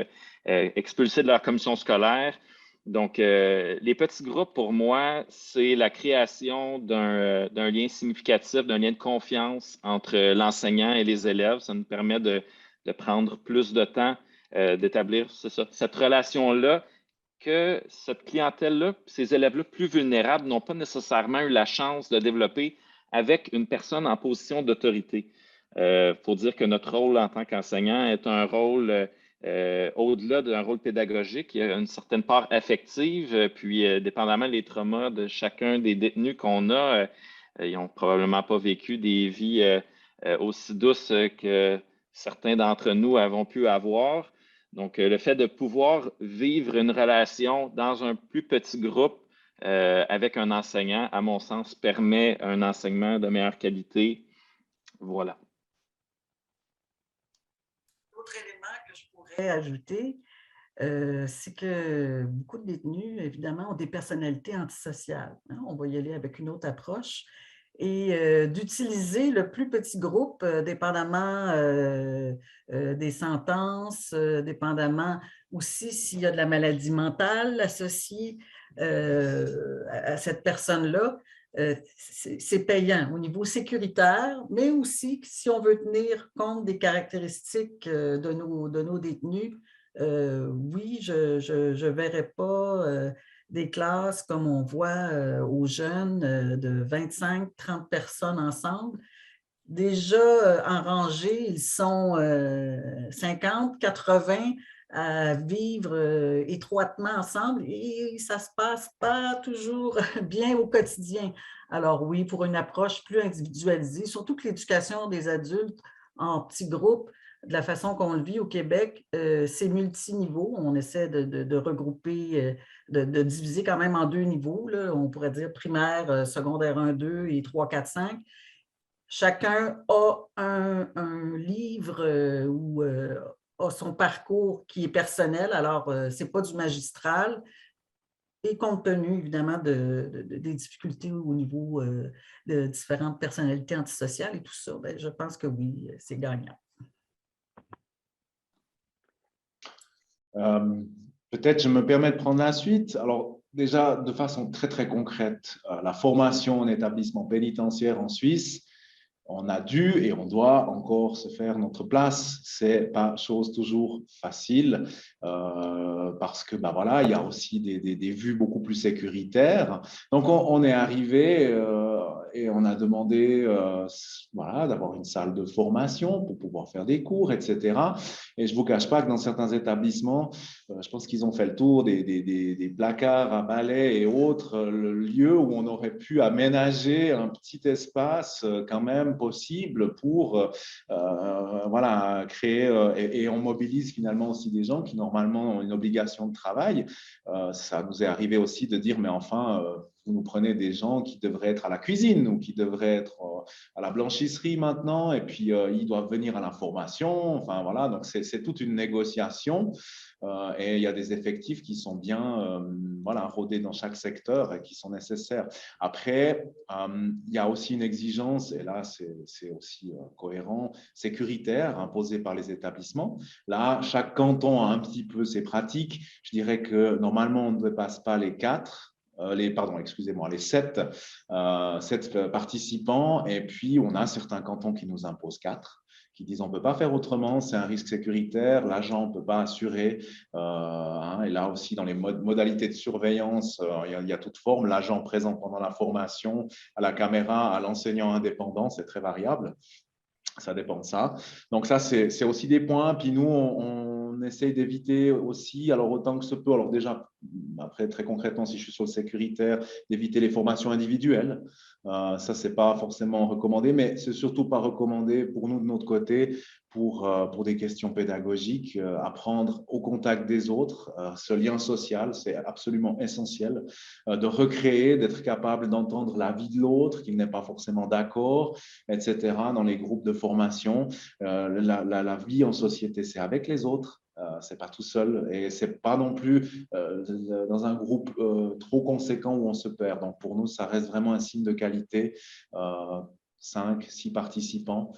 expulsés de leur commission scolaire. Donc, les petits groupes, pour moi, c'est la création d'un lien significatif, d'un lien de confiance entre l'enseignant et les élèves. Ça nous permet de prendre plus de temps d'établir cette relation-là, que cette clientèle-là, ces élèves-là plus vulnérables n'ont pas nécessairement eu la chance de développer avec une personne en position d'autorité. Il faut dire que notre rôle en tant qu'enseignant est un rôle au-delà d'un rôle pédagogique. Il y a une certaine part affective, puis dépendamment des traumas de chacun des détenus qu'on a, ils n'ont probablement pas vécu des vies aussi douces que certains d'entre nous avons pu avoir. Donc, le fait de pouvoir vivre une relation dans un plus petit groupe avec un enseignant, à mon sens, permet un enseignement de meilleure qualité. Voilà. L'autre élément que je pourrais ajouter, c'est que beaucoup de détenus, évidemment, ont des personnalités antisociales. On va y aller avec une autre approche. Et d'utiliser le plus petit groupe, dépendamment des sentences, dépendamment aussi s'il y a de la maladie mentale associée à cette personne-là, c'est payant au niveau sécuritaire, mais aussi si on veut tenir compte des caractéristiques de nos détenus, oui, je ne verrais pas des classes, comme on voit aux jeunes, de 25-30 personnes ensemble. Déjà en rangée, ils sont 50, 80 à vivre étroitement ensemble et ça ne se passe pas toujours bien au quotidien. Alors oui, pour une approche plus individualisée, surtout que l'éducation des adultes en petits groupes, de la façon qu'on le vit au Québec, c'est multiniveau. On essaie de regrouper, de diviser quand même en 2 niveaux, là. On pourrait dire primaire, secondaire 1, 2 et 3, 4, 5. Chacun a un livre ou a son parcours qui est personnel. Alors, ce n'est pas du magistral. Et compte tenu, évidemment, des difficultés au niveau de différentes personnalités antisociales et tout ça, bien, je pense que oui, c'est gagnant. Peut-être je me permets de prendre la suite. Alors, déjà, de façon très, très concrète, la formation en établissement pénitentiaire en Suisse, on a dû et on doit encore se faire notre place. C'est pas chose toujours facile parce que ben voilà, il y a aussi des vues beaucoup plus sécuritaires. Donc on est arrivé et on a demandé voilà, d'avoir une salle de formation pour pouvoir faire des cours, etc. Et je vous cache pas que dans certains établissements, je pense qu'ils ont fait le tour des placards à balais et autres, le lieu où on aurait pu aménager un petit espace quand même possible pour voilà, créer et on mobilise finalement aussi des gens qui normalement ont une obligation de travail. Ça nous est arrivé aussi de dire mais enfin vous nous prenez des gens qui devraient être à la cuisine ou qui devraient être à la blanchisserie maintenant et puis ils doivent venir à la formation. Enfin voilà, donc c'est toute une négociation. Et il y a des effectifs qui sont bien voilà, rodés dans chaque secteur et qui sont nécessaires. Après, il y a aussi une exigence, et là c'est aussi cohérent, sécuritaire imposée par les établissements. Là, chaque canton a un petit peu ses pratiques. Je dirais que normalement, on ne dépasse pas les 4. Les 7 participants, et puis on a certains cantons qui nous imposent 4, qui disent on ne peut pas faire autrement, c'est un risque sécuritaire, l'agent ne peut pas assurer. Et là aussi, dans les modalités de surveillance, il y a toute forme, l'agent présent pendant la formation, à la caméra, à l'enseignant indépendant, c'est très variable. Ça dépend de ça. Donc ça, c'est aussi des points. Puis nous, on essaye d'éviter aussi, alors autant que se peut, alors déjà, après très concrètement, si je suis sur le sécuritaire, d'éviter les formations individuelles. Ça, ce n'est pas forcément recommandé, mais c'est surtout pas recommandé pour nous de notre côté pour des questions pédagogiques, apprendre au contact des autres, ce lien social, c'est absolument essentiel, de recréer, d'être capable d'entendre la vie de l'autre, qu'il n'est pas forcément d'accord, etc. Dans les groupes de formation, la vie en société, c'est avec les autres. C'est pas tout seul et c'est pas non plus dans un groupe trop conséquent où on se perd. Donc pour nous, ça reste vraiment un signe de qualité. 5, 6 participants,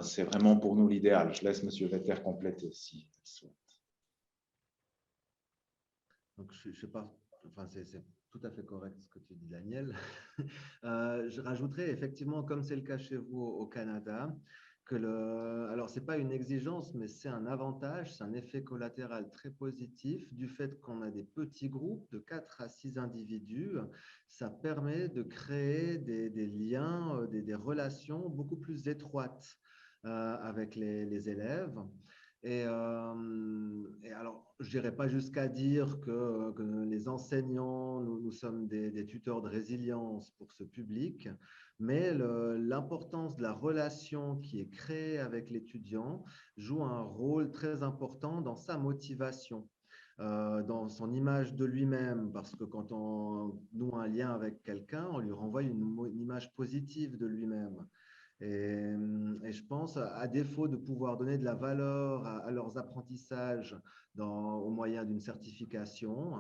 c'est vraiment pour nous l'idéal. Je laisse M. Vetter compléter si il souhaite. Donc je sais pas, enfin c'est tout à fait correct ce que tu dis, Daniel. Je rajouterais effectivement, comme c'est le cas chez vous au Canada, que alors ce n'est pas une exigence, mais c'est un avantage, c'est un effet collatéral très positif du fait qu'on a des petits groupes de 4 à 6 individus. Ça permet de créer des liens, des relations beaucoup plus étroites avec les élèves. Et alors, je n'irai pas jusqu'à dire que les enseignants, nous sommes des tuteurs de résilience pour ce public, mais l'importance de la relation qui est créée avec l'étudiant joue un rôle très important dans sa motivation, dans son image de lui-même, parce que quand on noue un lien avec quelqu'un, on lui renvoie une image positive de lui-même. Et je pense, à défaut de pouvoir donner de la valeur à leurs apprentissages au moyen d'une certification,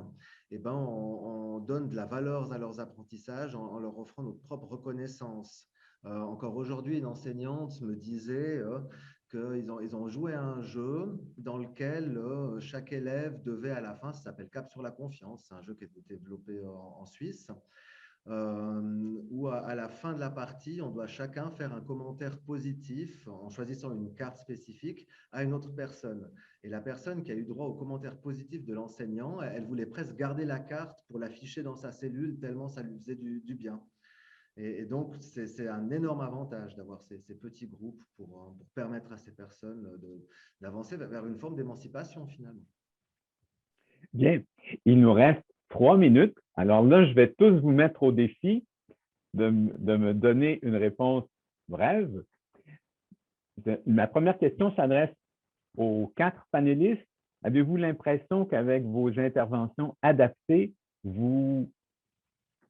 eh ben, on donne de la valeur à leurs apprentissages en leur offrant notre propre reconnaissance. Encore aujourd'hui, une enseignante me disait qu'ils ont joué à un jeu dans lequel chaque élève devait à la fin, ça s'appelle Cap sur la confiance, c'est un jeu qui a été développé en Suisse, où à à la fin de la partie, on doit chacun faire un commentaire positif en choisissant une carte spécifique à une autre personne. Et la personne qui a eu droit au commentaire positif de l'enseignant, elle voulait presque garder la carte pour l'afficher dans sa cellule tellement ça lui faisait du bien. Et donc, c'est un énorme avantage d'avoir ces petits groupes pour permettre à ces personnes d'avancer vers une forme d'émancipation finalement. Bien, il nous reste 3 minutes. Alors là, je vais tous vous mettre au défi de me donner une réponse brève. Ma première question s'adresse aux 4 panélistes. Avez-vous l'impression qu'avec vos interventions adaptées, vous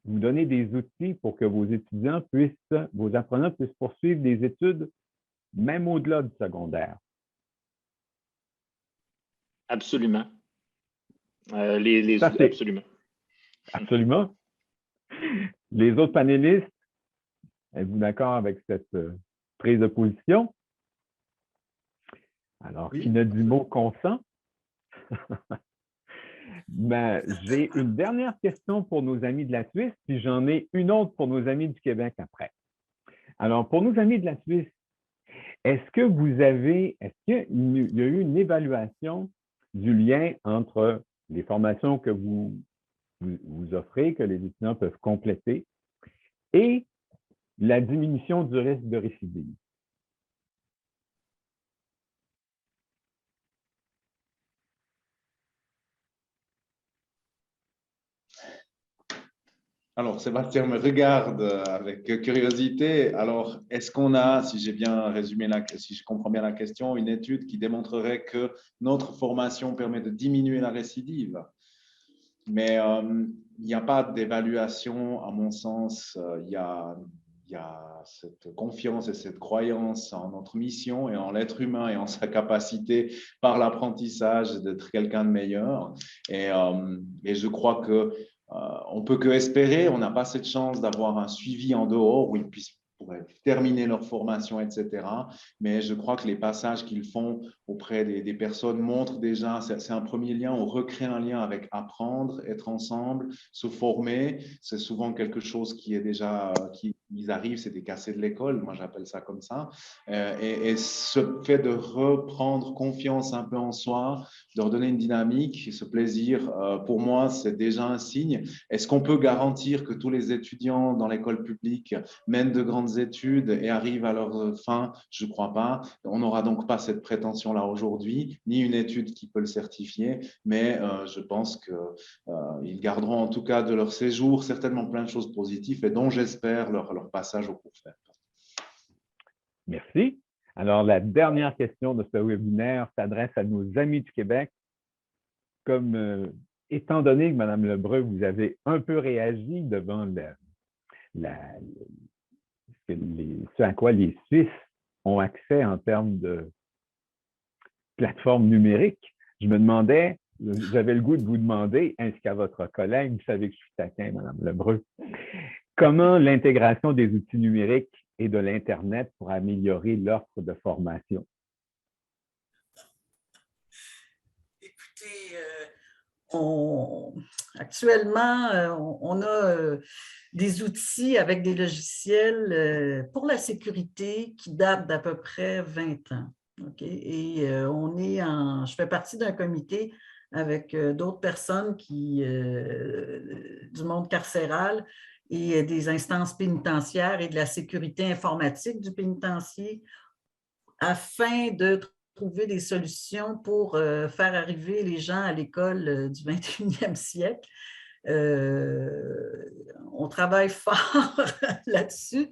donnez des outils pour que vos apprenants puissent poursuivre des études même au-delà du secondaire? Absolument. Absolument. Absolument. Les autres panélistes, êtes-vous d'accord avec cette prise de position? Alors, Oui, qui n'a du mot consent? Ben, j'ai une dernière question pour nos amis de la Suisse, puis j'en ai une autre pour nos amis du Québec après. Alors, pour nos amis de la Suisse, est-ce qu'il y a eu une évaluation du lien entre les formations que vous offrez, que les étudiants peuvent compléter, et la diminution du risque de récidive? Alors, Sébastien me regarde avec curiosité. Alors, est-ce qu'on a, si j'ai bien résumé, si je comprends bien la question, une étude qui démontrerait que notre formation permet de diminuer la récidive? Mais il n'y a pas d'évaluation, à mon sens. Il y a cette confiance et cette croyance en notre mission et en l'être humain et en sa capacité par l'apprentissage d'être quelqu'un de meilleur. Et je crois que on peut que espérer. On n'a pas cette chance d'avoir un suivi en dehors où ils pourraient terminer leur formation, etc. Mais je crois que les passages qu'ils font auprès des personnes montrent déjà, c'est un premier lien, on recrée un lien avec apprendre, être ensemble, se former. C'est souvent quelque chose qui est déjà, ils arrivent, c'est des cassés de l'école, moi j'appelle ça comme ça. Et ce fait de reprendre confiance un peu en soi, de redonner une dynamique, ce plaisir, pour moi, c'est déjà un signe. Est-ce qu'on peut garantir que tous les étudiants dans l'école publique mènent de grandes études et arrivent à leur fin? Je ne crois pas. On n'aura donc pas cette prétention-là aujourd'hui, ni une étude qui peut le certifier, mais je pense qu'ils garderont en tout cas de leur séjour certainement plein de choses positives et dont j'espère leur passage au cours fait. Merci. Alors, la dernière question de ce webinaire s'adresse à nos amis du Québec. Étant donné que, Mme Lebreu, vous avez un peu réagi devant ce à quoi les Suisses ont accès en termes de plateforme numérique, je me demandais, j'avais le goût de vous demander, ainsi qu'à votre collègue, vous savez que je suis taquin, Mme Lebreu, comment l'intégration des outils numériques et de l'Internet pour améliorer l'offre de formation? Écoutez, actuellement, on a des outils avec des logiciels pour la sécurité qui datent d'à peu près 20 ans. Okay? Et je fais partie d'un comité avec d'autres personnes du monde carcéral et des instances pénitentiaires et de la sécurité informatique du pénitencier afin de trouver des solutions pour faire arriver les gens à l'école du 21e siècle. On travaille fort là-dessus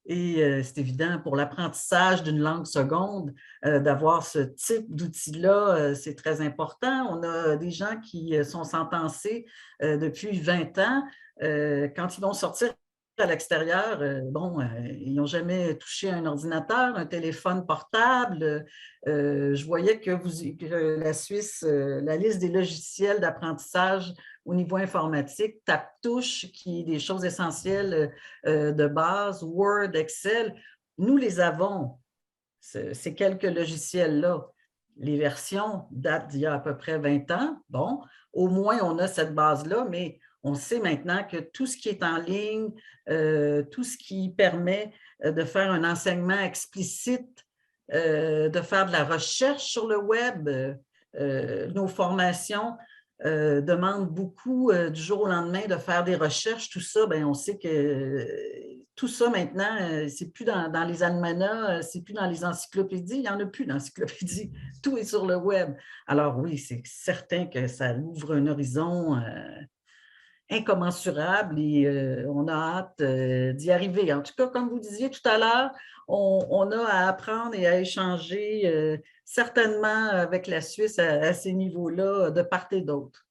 et c'est évident pour l'apprentissage d'une langue seconde, d'avoir ce type d'outil-là, c'est très important. On a des gens qui sont sentencés depuis 20 ans. Quand ils vont sortir à l'extérieur, ils n'ont jamais touché un ordinateur, un téléphone portable. Je voyais que la Suisse, la liste des logiciels d'apprentissage au niveau informatique, TapTouche, qui est des choses essentielles de base, Word, Excel, nous les avons, ces quelques logiciels-là. Les versions datent d'il y a à peu près 20 ans. Bon, au moins, on a cette base-là, mais on sait maintenant que tout ce qui est en ligne, tout ce qui permet de faire un enseignement explicite, de faire de la recherche sur le web, nos formations demandent beaucoup du jour au lendemain de faire des recherches. Tout ça, bien, on sait que tout ça maintenant, c'est plus dans les almanachs, c'est plus dans les encyclopédies, il n'y en a plus d'encyclopédies. Tout est sur le web. Alors oui, c'est certain que ça ouvre un horizon incommensurable et on a hâte d'y arriver. En tout cas, comme vous disiez tout à l'heure, on a à apprendre et à échanger certainement avec la Suisse à ces niveaux-là, de part et d'autre.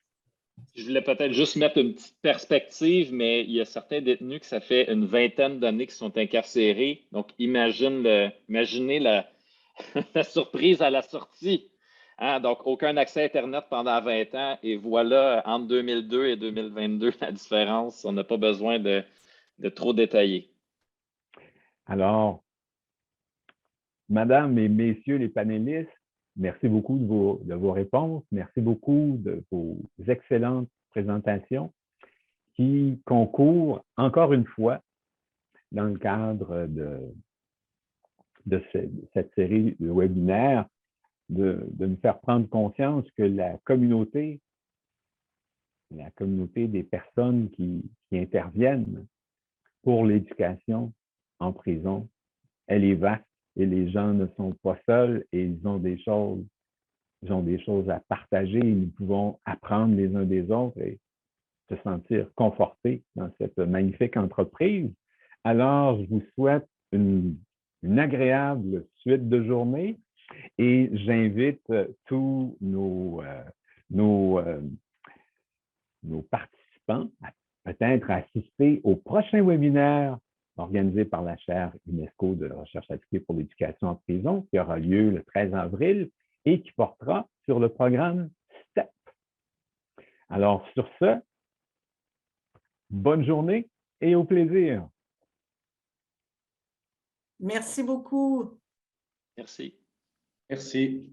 Je voulais peut-être juste mettre une petite perspective, mais il y a certains détenus que ça fait une vingtaine d'années qu'ils sont incarcérés. Donc, imaginez la, la surprise à la sortie. Hein? Donc, aucun accès à Internet pendant 20 ans. Et voilà, entre 2002 et 2022, la différence. On n'a pas besoin de trop détailler. Alors, Madame et Messieurs les panélistes, merci beaucoup de vos réponses. Merci beaucoup de vos excellentes présentations qui concourent encore une fois dans le cadre de cette série de webinaires de nous faire prendre conscience que la communauté des personnes qui interviennent pour l'éducation en prison, elle est vaste et les gens ne sont pas seuls et ils ont des choses à partager et nous pouvons apprendre les uns des autres et se sentir confortés dans cette magnifique entreprise. Alors, je vous souhaite une agréable suite de journée et j'invite tous nos participants peut-être à assister au prochain webinaire organisé par la chaire UNESCO de recherche appliquée pour l'éducation en prison, qui aura lieu le 13 avril et qui portera sur le programme STEP. Alors, sur ce, bonne journée et au plaisir. Merci beaucoup. Merci. Merci.